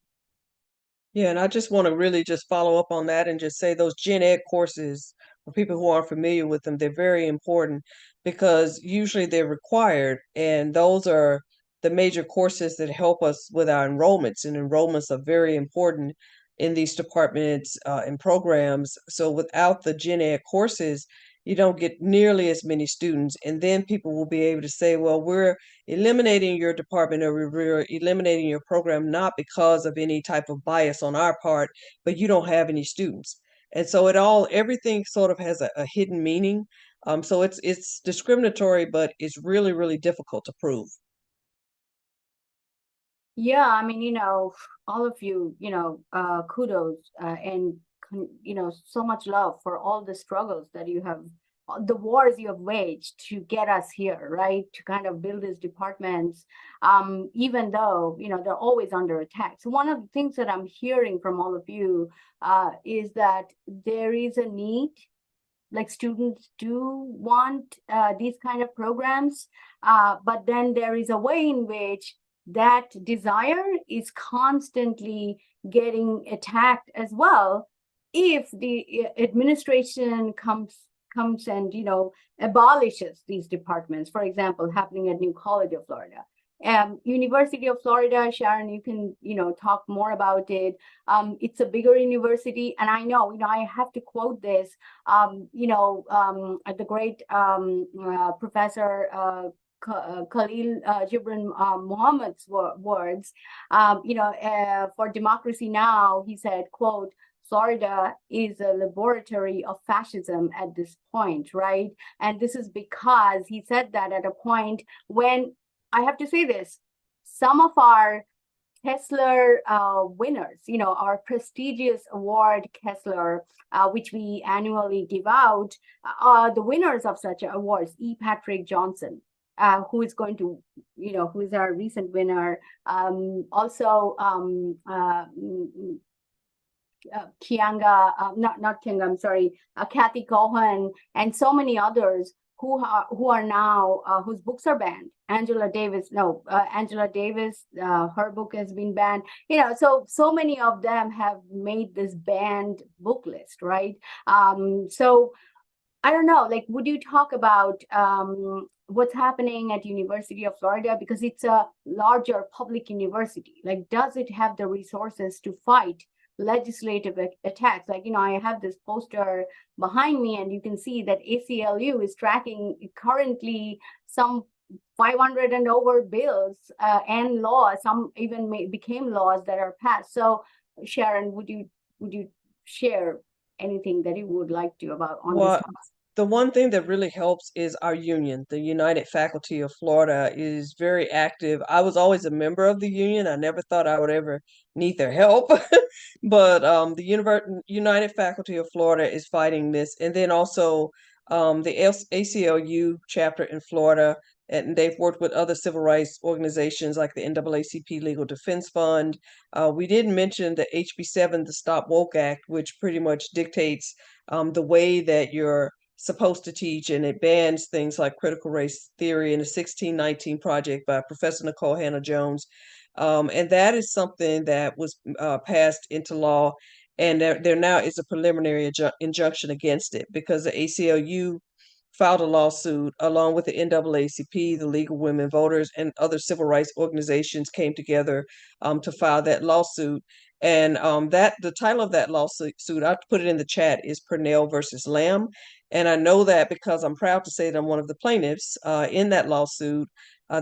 Yeah, and I just want to really just follow up on that and just say those gen ed courses, for people who aren't familiar with them, they're very important because usually they're required, and those are the major courses that help us with our enrollments, and enrollments are very important in these departments and programs. So without the gen ed courses, you don't get nearly as many students, and then people will be able to say, well, we're eliminating your department or we're eliminating your program not because of any type of bias on our part, but you don't have any students. And so everything sort of has a hidden meaning. So it's discriminatory, but it's really, really difficult to prove. Yeah, I mean, all of you, kudos and, so much love for all the struggles that you have, the wars you have waged to get us here, right? To kind of build these departments, even though, they're always under attack. So one of the things that I'm hearing from all of you is that there is a need like students do want these kind of programs, but then there is a way in which that desire is constantly getting attacked as well if the administration comes and abolishes these departments. For example, happening at New College of Florida. University of Florida, Sharon, you can talk more about it. It's a bigger university, and I know I have to quote this. The great professor Khalil Gibran Muhammad's words. For Democracy Now, he said, "quote Florida is a laboratory of fascism at this point," right? And this is because he said that at a point when, I have to say this, some of our Kessler winners, our prestigious award Kessler, which we annually give out, the winners of such awards, E. Patrick Johnson, who is going to, who is our recent winner. Also, Kianga, not Kianga, I'm sorry, Kathy Cohen, and so many others who are now whose books are banned. Angela Davis, her book has been banned. So many of them have made this banned book list, right? So I don't know, like, would you talk about what's happening at University of Florida, because it's a larger public university? Like, does it have the resources to fight legislative attacks? Like, I have this poster behind me, and you can see that ACLU is tracking currently some 500 and over bills and laws. Some even became laws that are passed. So, Sharon, would you share anything that you would like to about on this topic? The one thing that really helps is our union. The United Faculty of Florida is very active. I was always a member of the union. I never thought I would ever need their help. But the United Faculty of Florida is fighting this. And then also the ACLU chapter in Florida, and they've worked with other civil rights organizations like the NAACP Legal Defense Fund. We didn't mention the HB 7, the Stop Woke Act, which pretty much dictates the way that you're supposed to teach, and it bans things like critical race theory and the 1619 Project by Professor Nicole Hannah-Jones. And that is something that was passed into law, and there now is a preliminary injunction against it because the ACLU filed a lawsuit along with the NAACP, the League of Women Voters, and other civil rights organizations came together to file that lawsuit. And that the title of that lawsuit, I put it in the chat, is Purnell versus Lamb. And I know that because I'm proud to say that I'm one of the plaintiffs in that lawsuit.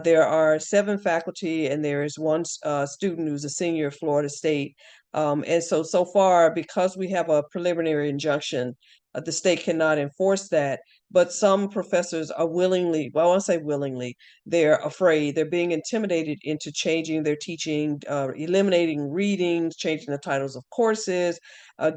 There are 7 faculty, and there is one student who's a senior at Florida State. And so far, because we have a preliminary injunction, the state cannot enforce that. But some professors are willingly, well, I won't say willingly, they're afraid. They're being intimidated into changing their teaching, eliminating readings, changing the titles of courses,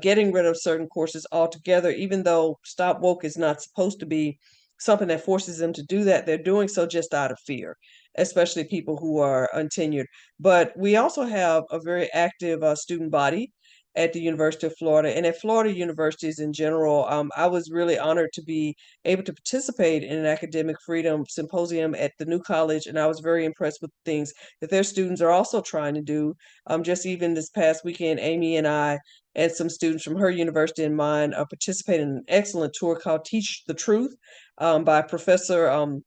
getting rid of certain courses altogether. Even though Stop Woke is not supposed to be something that forces them to do that, they're doing so just out of fear, especially people who are untenured. But we also have a very active student body at the University of Florida and at Florida universities in general. I was really honored to be able to participate in an academic freedom symposium at the New College, and I was very impressed with things that their students are also trying to do. Just even this past weekend, Amy and I and some students from her university and mine participated in an excellent tour called Teach the Truth by Professor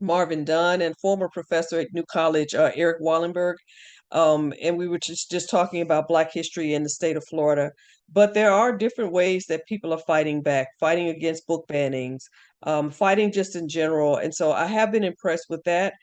Marvin Dunn and former professor at New College, Eric Wallenberg. And we were just talking about Black history in the state of Florida. But there are different ways that people are fighting back, fighting against book bannings, fighting just in general. And so I have been impressed with that.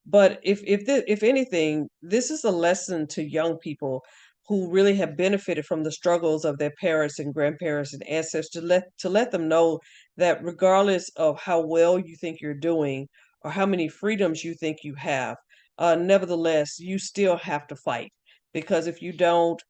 But if anything, this is a lesson to young people who really have benefited from the struggles of their parents and grandparents and ancestors, to let them know that regardless of how well you think you're doing or how many freedoms you think you have, nevertheless, you still have to fight. because if you don't,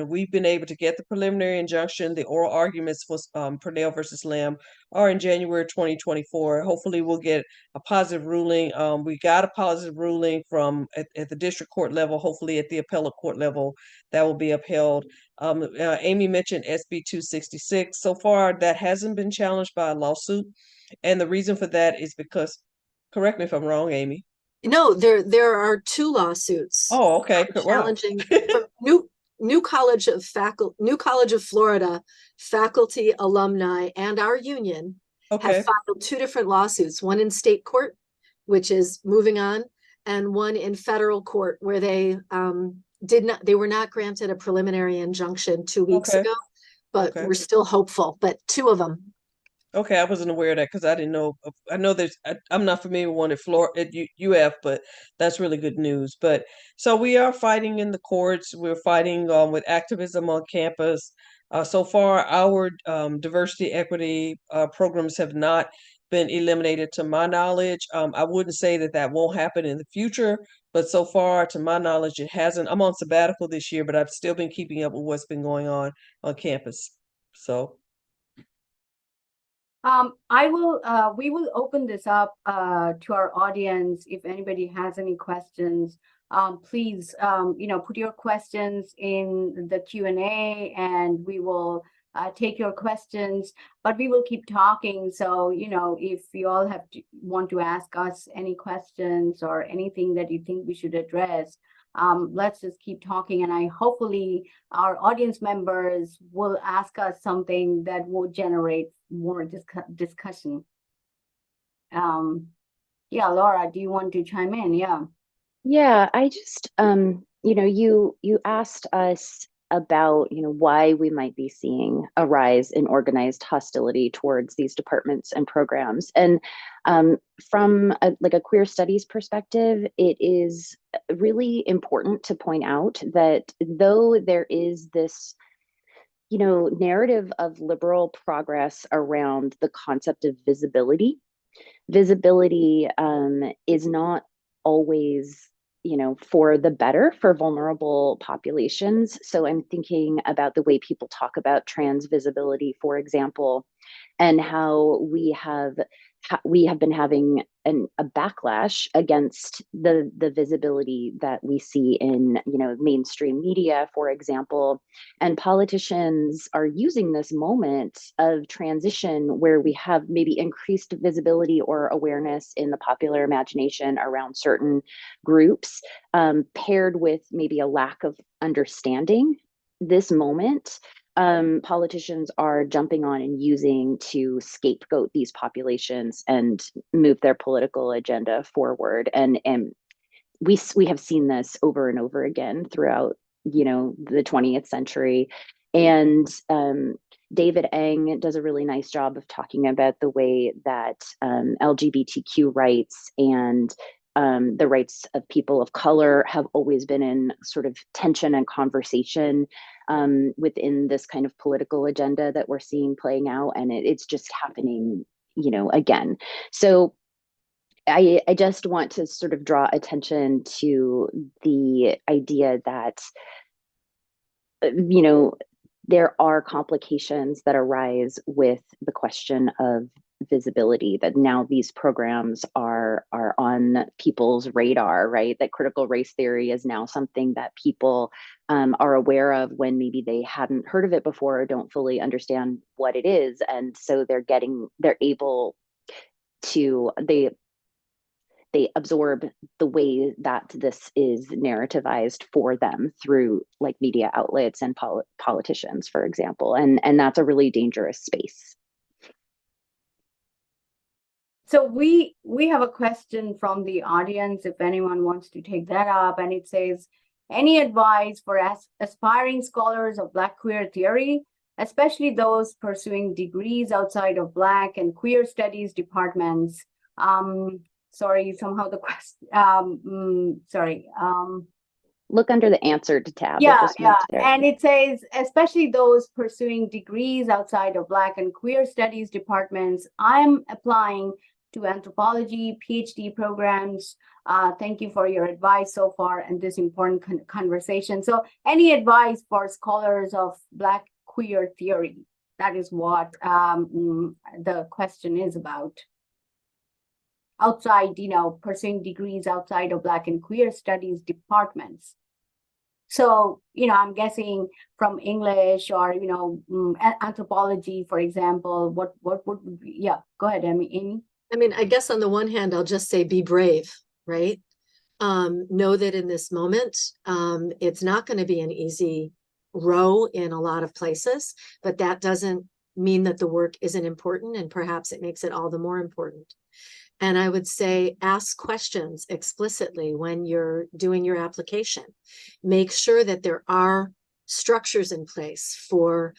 we've been able to get the preliminary injunction. The oral arguments for Purnell versus Lamb are in January 2024. Hopefully, we'll get a positive ruling. We got a positive ruling from at the district court level. Hopefully, at the appellate court level, that will be upheld. Amy mentioned SB 266. So far, that hasn't been challenged by a lawsuit, and the reason for that is because, correct me if I'm wrong, Amy. No, there are two lawsuits Oh, okay. Wow. challenging from New College of Florida faculty, alumni, and our union Okay. have filed two different lawsuits, one in state court, which is moving on, and one in federal court where they were not granted a preliminary injunction 2 weeks Okay. ago, but Okay. we're still hopeful. But two of them. Okay, I wasn't aware of that because I didn't know. I know I'm not familiar with one at UF, but that's really good news. But so we are fighting in the courts. We're fighting with activism on campus. So far, our diversity equity programs have not been eliminated to my knowledge. I wouldn't say that won't happen in the future, but so far, to my knowledge, it hasn't. I'm on sabbatical this year, but I've still been keeping up with what's been going on campus. So. We will open this up to our audience. If anybody has any questions, please, put your questions in the Q&A and we will take your questions, but we will keep talking. So, if you all want to ask us any questions or anything that you think we should address, let's just keep talking. And hopefully our audience members will ask us something that will generate more discussion. Yeah, Laura, do you want to chime in? Yeah, I just you asked us about why we might be seeing a rise in organized hostility towards these departments and programs, and from a queer studies perspective, it is really important to point out that though there is this narrative of liberal progress around the concept of visibility is not always for the better for vulnerable populations. So I'm thinking about the way people talk about trans visibility, for example, and how we have been having a backlash against the visibility that we see in mainstream media, for example, and politicians are using this moment of transition where we have maybe increased visibility or awareness in the popular imagination around certain groups, paired with maybe a lack of understanding this moment. Politicians are jumping on and using to scapegoat these populations and move their political agenda forward. And we have seen this over and over again throughout, the 20th century. And David Eng does a really nice job of talking about the way that LGBTQ rights and the rights of people of color have always been in sort of tension and conversation within this kind of political agenda that we're seeing playing out. And it's just happening, again. So I just want to sort of draw attention to the idea that, there are complications that arise with the question of visibility, that now these programs are on people's radar, right? That critical race theory is now something that people are aware of when maybe they hadn't heard of it before or don't fully understand what it is. And so they're able to, they absorb the way that this is narrativized for them through like media outlets and politicians, for example. And that's a really dangerous space. So we have a question from the audience, if anyone wants to take that up, and it says, any advice for aspiring scholars of Black queer theory, especially those pursuing degrees outside of Black and queer studies departments? Sorry, somehow the question, look under the answered tab. Yeah. And it says, especially those pursuing degrees outside of Black and queer studies departments, I'm applying to anthropology, PhD programs, Thank you for your advice so far and this important conversation. So any advice for scholars of Black queer theory? That is what the question is about. Outside, pursuing degrees outside of Black and queer studies departments. So, I'm guessing from English or, anthropology, for example, what would be, yeah, go ahead, Amy. I mean, I guess on the one hand, I'll just say be brave, right? Know that in this moment, it's not going to be an easy row in a lot of places, but that doesn't mean that the work isn't important, and perhaps it makes it all the more important. And I would say ask questions explicitly when you're doing your application. Make sure that there are structures in place for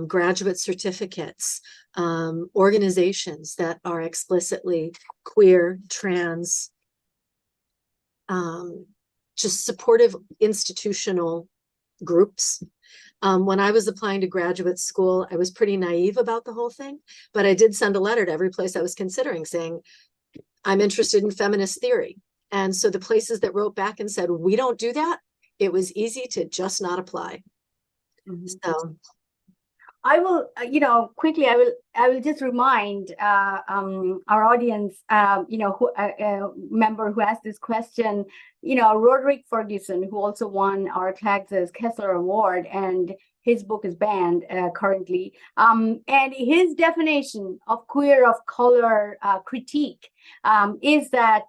graduate certificates, organizations that are explicitly queer, trans, just supportive institutional groups. When I was applying to graduate school, I was pretty naive about the whole thing, but I did send a letter to every place I was considering saying, I'm interested in feminist theory. And so the places that wrote back and said, we don't do that, it was easy to just not apply. So I will, quickly, I will just remind our audience, who member who asked this question, Roderick Ferguson, who also won our CLAGS's Kessler Award, and his book is banned currently. And his definition of queer of color critique is that,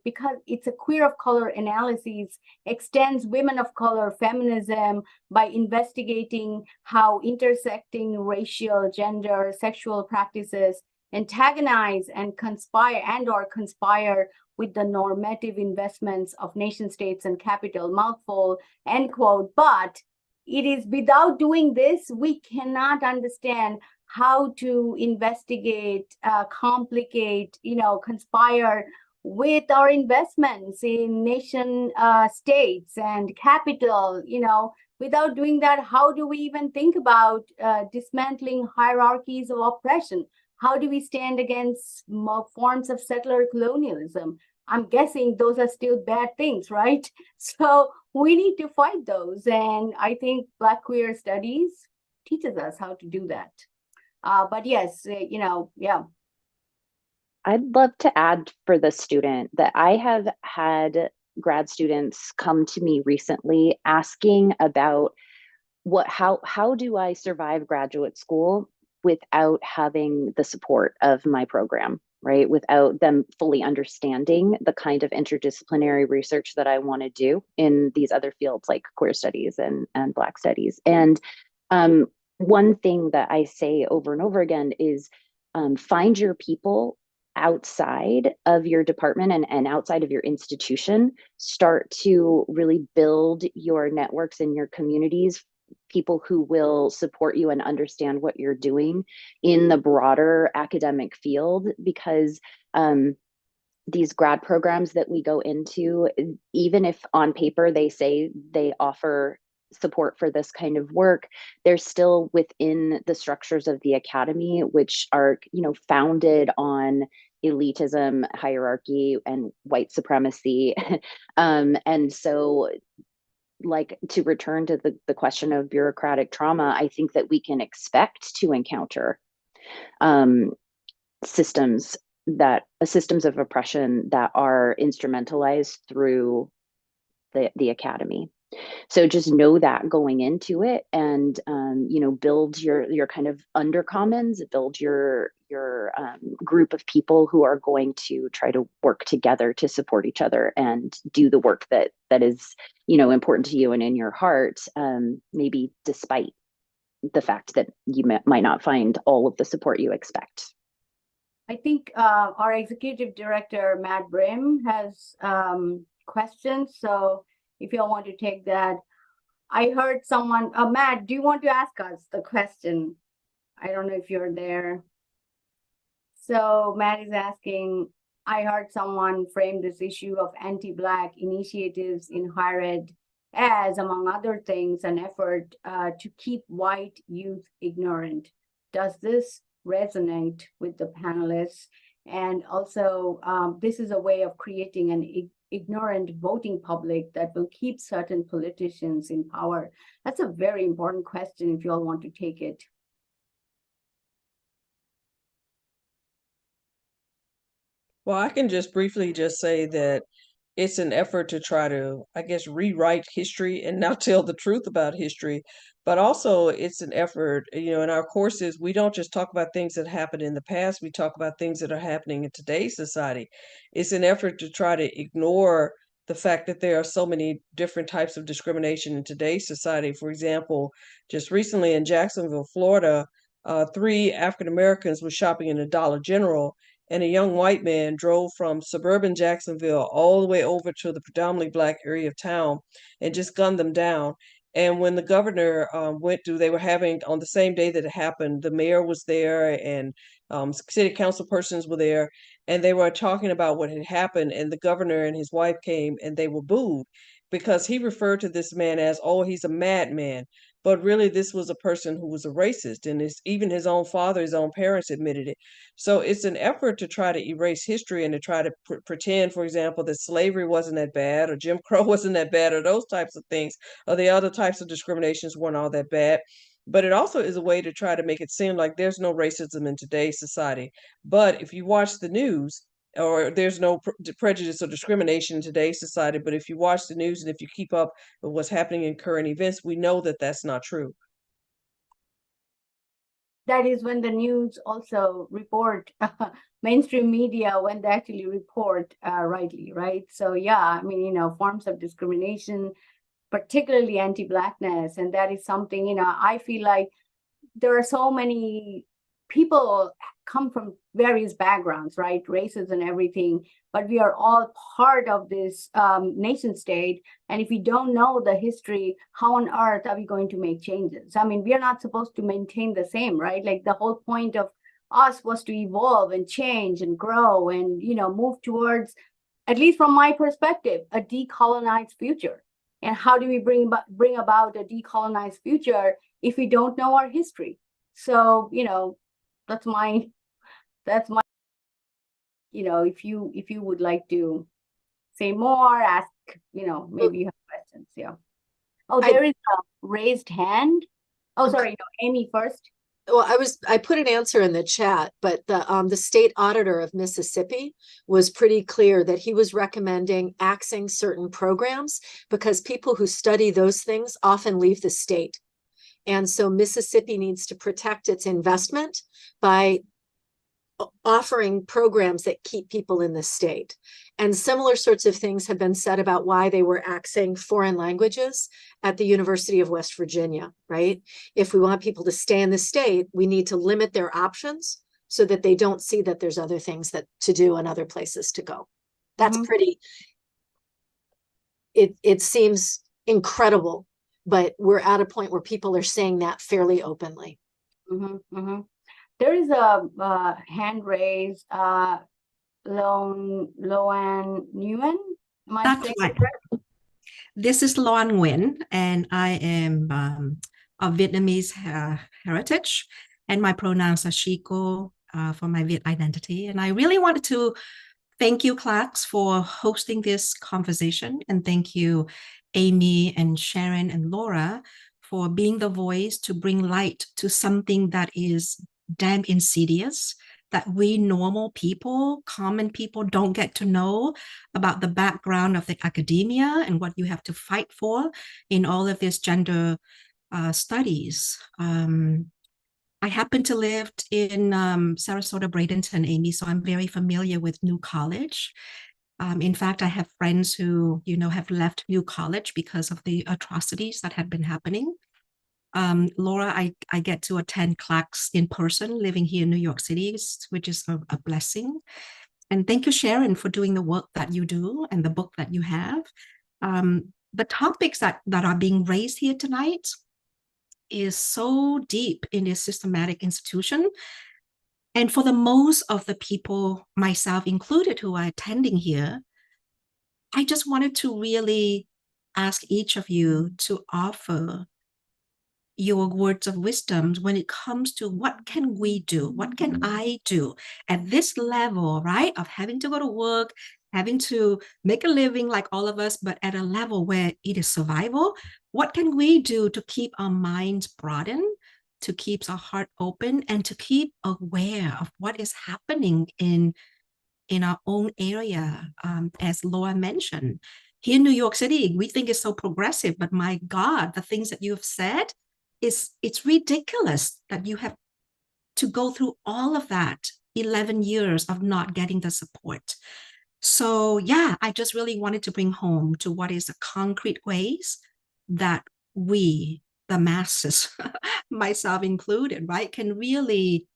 because it's a queer of color analysis, extends women of color feminism by investigating how intersecting racial, gender, sexual practices antagonize and conspire with the normative investments of nation states and capital, mouthful, end quote. But it is without doing this, we cannot understand how to investigate, complicate, conspire with our investments in nation states and capital. Without doing that, how do we even think about dismantling hierarchies of oppression? How do we stand against more forms of settler colonialism? I'm guessing those are still bad things, right? So we need to fight those. And I think Black queer studies teaches us how to do that. But yes, yeah. I'd love to add for the student that I have had grad students come to me recently asking about how do I survive graduate school without having the support of my program, right? Without them fully understanding the kind of interdisciplinary research that I want to do in these other fields like queer studies and Black studies. And one thing that I say over and over again is find your people outside of your department and outside of your institution. Start to really build your networks and your communities, people who will support you and understand what you're doing in the broader academic field, because these grad programs that we go into, even if on paper they say they offer support for this kind of work, they're still within the structures of the academy, which are, founded on elitism, hierarchy, and white supremacy. And so, like, to return to the question of bureaucratic trauma, I think that we can expect to encounter systems of oppression that are instrumentalized through the academy. So just know that going into it, and build your kind of undercommons, build your group of people who are going to try to work together to support each other and do the work that is important to you and in your heart, maybe despite the fact that you might not find all of the support you expect. I think our executive director, Matt Brim, has questions. So if you all want to take that. I heard someone, Matt, do you want to ask us the question? I don't know if you're there. So Matt is asking, I heard someone frame this issue of anti-Black initiatives in higher ed as, among other things, an effort to keep white youth ignorant. Does this resonate with the panelists? And also, this is a way of creating an ignorant voting public that will keep certain politicians in power. That's a very important question if you all want to take it. Well, I can just briefly just say that it's an effort to try to, I guess, rewrite history and not tell the truth about history. But also, it's an effort, in our courses, we don't just talk about things that happened in the past, we talk about things that are happening in today's society. It's an effort to try to ignore the fact that there are so many different types of discrimination in today's society. For example, just recently in Jacksonville, Florida, three African Americans were shopping in a Dollar General, and a young white man drove from suburban Jacksonville all the way over to the predominantly Black area of town and just gunned them down. And when the governor went to, they were having, on the same day that it happened, the mayor was there and city council persons were there, and they were talking about what had happened. And the governor and his wife came and they were booed because he referred to this man as, oh, he's a madman. But really, this was a person who was a racist, and even his own father, his own parents admitted it. So it's an effort to try to erase history and to try to pretend, for example, that slavery wasn't that bad or Jim Crow wasn't that bad or those types of things or the other types of discriminations weren't all that bad. But it also is a way to try to make it seem like there's no racism in today's society. But if you watch the news, or there's no prejudice or discrimination in today's society, but if you watch the news and if you keep up with what's happening in current events, we know that that's not true. That is when the news also report mainstream media when they actually report rightly, right? So yeah, I mean, forms of discrimination, particularly anti-Blackness, and that is something, I feel like there are so many people come from various backgrounds, right? Races and everything, but we are all part of this nation state. And if we don't know the history, how on earth are we going to make changes? I mean, we are not supposed to maintain the same, right? Like the whole point of us was to evolve and change and grow and, move towards, at least from my perspective, a decolonized future. And how do we bring about a decolonized future if we don't know our history? So, that's my, if you would like to say more, ask, maybe you have questions. Yeah. Oh, there is a raised hand. Oh, sorry, no, Amy first. Well, I put an answer in the chat, but the state auditor of Mississippi was pretty clear that he was recommending axing certain programs because people who study those things often leave the state. And so Mississippi needs to protect its investment by offering programs that keep people in the state. And similar sorts of things have been said about why they were axing foreign languages at the University of West Virginia, right? If we want people to stay in the state, we need to limit their options so that they don't see that there's other things to do and other places to go. That's pretty, it seems incredible, but we're at a point where people are saying that fairly openly. There is a hand raised, Loan Nguyen. That's right. This is Loan Nguyen, and I am of Vietnamese heritage, and my pronouns are she, cô for my Viet identity. And I really wanted to thank you, CLACS, for hosting this conversation, and thank you, Amy and Sharon and Laura, for being the voice to bring light to something that is damn insidious, that we normal people, common people, don't get to know about the background of the academia and what you have to fight for in all of this gender studies. I happen to live in Sarasota, Bradenton, Amy, so I'm very familiar with New College. In fact, I have friends who, have left New College because of the atrocities that have been happening. Laura, I get to attend CLACS in person, living here in New York City, which is a blessing. And thank you, Sharon, for doing the work that you do and the book that you have. The topics that are being raised here tonight is so deep in this systematic institution. And for the most of the people, myself included, who are attending here, I just wanted to really ask each of you to offer your words of wisdom when it comes to what can we do? What can I do at this level, right? Of having to go to work, having to make a living like all of us, but at a level where it is survival. What can we do to keep our minds broadened, to keep our heart open, and to keep aware of what is happening in our own area? As Laura mentioned, here in New York City, we think it's so progressive, but my God, the things that you have said, it's ridiculous that you have to go through all of that 11 years of not getting the support. So yeah, I just really wanted to bring home to what is the concrete ways that we, the masses, myself included, right, can really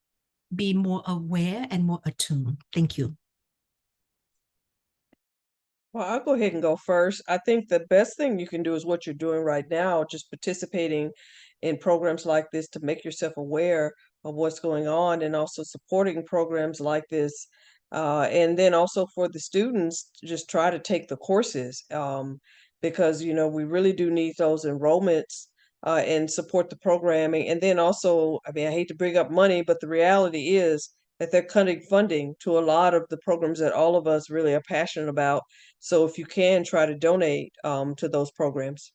be more aware and more attuned. Thank you. Well, I'll go ahead and go first. I think the best thing you can do is what you're doing right now, just participating in programs like this to make yourself aware of what's going on, and also supporting programs like this. And then also for the students, just try to take the courses, because, we really do need those enrollments, and support the programming. And then also, I mean, I hate to bring up money, but the reality is that they're cutting funding to a lot of the programs that all of us really are passionate about. So if you can, try to donate to those programs.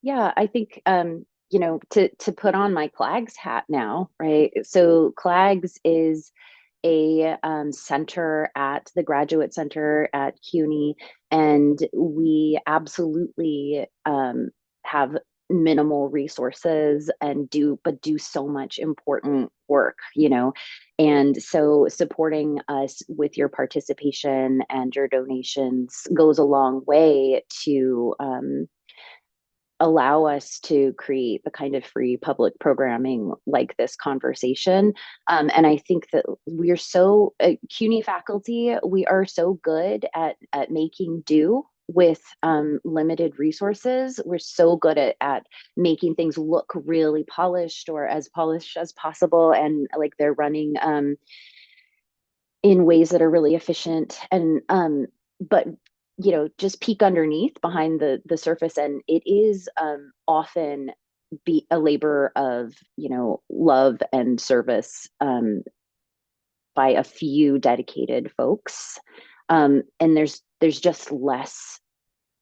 Yeah, I think to put on my CLAGS hat now, right? So CLAGS is a center at the Graduate Center at CUNY, and we absolutely have minimal resources and do so much important work, and so supporting us with your participation and your donations goes a long way to allow us to create the kind of free public programming like this conversation. And I think that we're so, CUNY faculty, we are so good at making do with limited resources. We're so good at making things look really polished, or as polished as possible, and like they're running in ways that are really efficient. And but just peek underneath behind the surface, and it is often be a labor of love and service by a few dedicated folks, and there's just less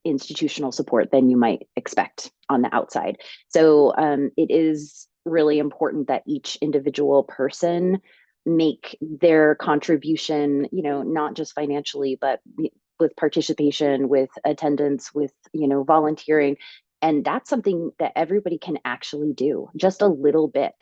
institutional support than you might expect on the outside. So it is really important that each individual person make their contribution, not just financially, but with participation, with attendance, with volunteering. And that's something that everybody can actually do, just a little bit.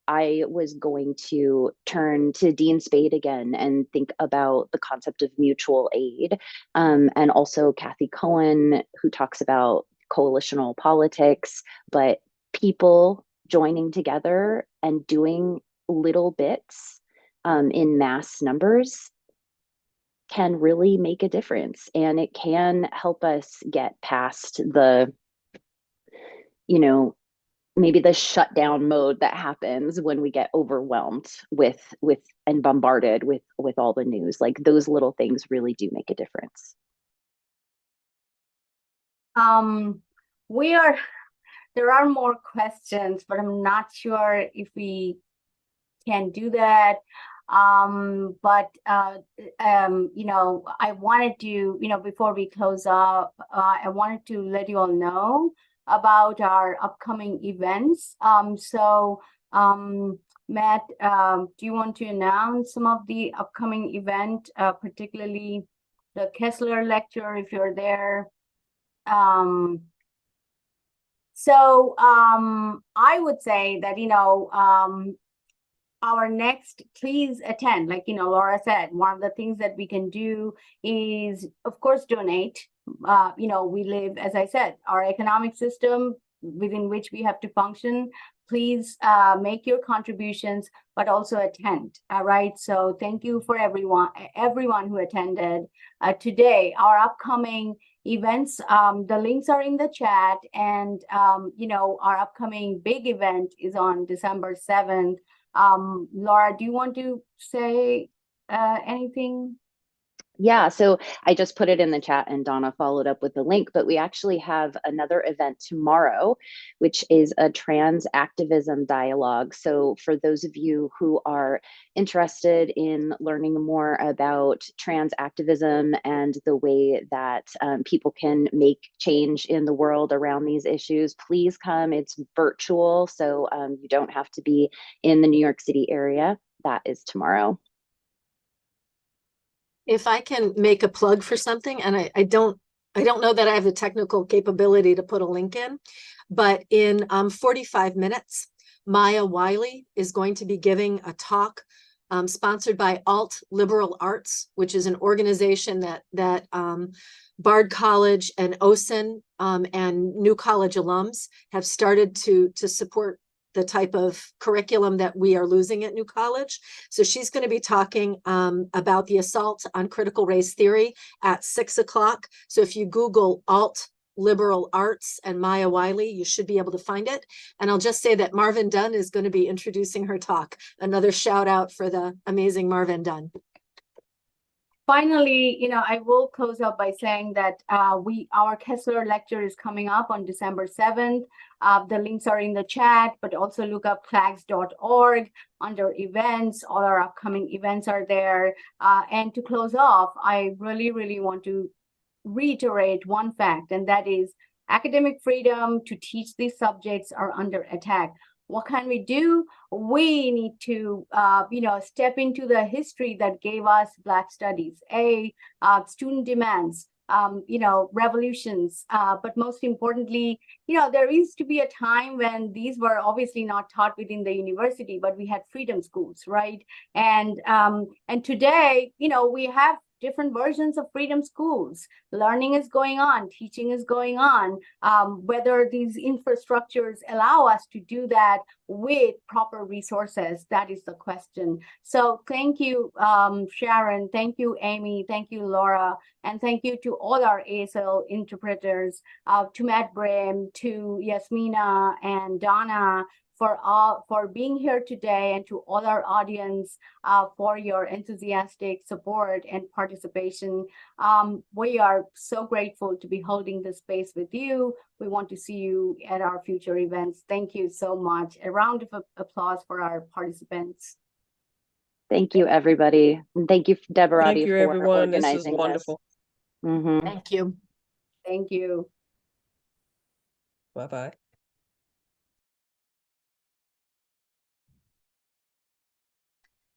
I was going to turn to Dean Spade again and think about the concept of mutual aid, and also Kathy Cohen, who talks about coalitional politics, but people joining together and doing little bits in mass numbers can really make a difference. And it can help us get past the, maybe the shutdown mode that happens when we get overwhelmed with and bombarded with all the news. Like, those little things really do make a difference. There are more questions, but I'm not sure if we can do that. But I wanted to, before we close up, I wanted to let you all know about our upcoming events. Matt, do you want to announce some of the upcoming event, particularly the Kessler lecture, if you're there? I would say that, our next, please attend. Like, Laura said, one of the things that we can do is, of course, donate. We live, as I said, our economic system within which we have to function. Please make your contributions, but also attend. All right. So thank you for everyone who attended today. Our upcoming events, the links are in the chat, and our upcoming big event is on December 7th. Laura, do you want to say anything? Yeah, so I just put it in the chat and Donna followed up with the link, but we actually have another event tomorrow, which is a trans activism dialogue. So for those of you who are interested in learning more about trans activism and the way that people can make change in the world around these issues, please come. It's virtual, so you don't have to be in the New York City area. That is tomorrow. If I can make a plug for something, and I don't know that I have the technical capability to put a link in, but in 45 minutes, Maya Wiley is going to be giving a talk sponsored by Alt Liberal Arts, which is an organization that Bard College and OSIN and New College alums have started to support the type of curriculum that we are losing at New College. So she's going to be talking about the assault on critical race theory at 6 o'clock. So if you Google Alt Liberal Arts and Maya Wiley, you should be able to find it. And I'll just say that Marvin Dunn is going to be introducing her talk. Another shout out for the amazing Marvin Dunn. Finally, I will close up by saying that our Kessler lecture is coming up on December 7th. The links are in the chat, but also look up clags.org under events. All our upcoming events are there. And to close off, I really, really want to reiterate one fact, and that is academic freedom to teach these subjects are under attack. What can we do? We need to, step into the history that gave us Black studies, student demands, revolutions. But most importantly, there used to be a time when these were obviously not taught within the university, but we had freedom schools, right? And today, we have different versions of freedom schools. Learning is going on, teaching is going on. Whether these infrastructures allow us to do that with proper resources, that is the question. So thank you, Sharon. Thank you, Amy. Thank you, Laura. And thank you to all our ASL interpreters, to Matt Brim, to Yasmina and Donna, for being here today, and to all our audience for your enthusiastic support and participation. We are so grateful to be holding this space with you. We want to see you at our future events. Thank you so much. A round of applause for our participants. Thank you, everybody. And thank you, Deborah, Thank you, for everyone. This is organizing wonderful. this. Thank you. Thank you. Bye-bye.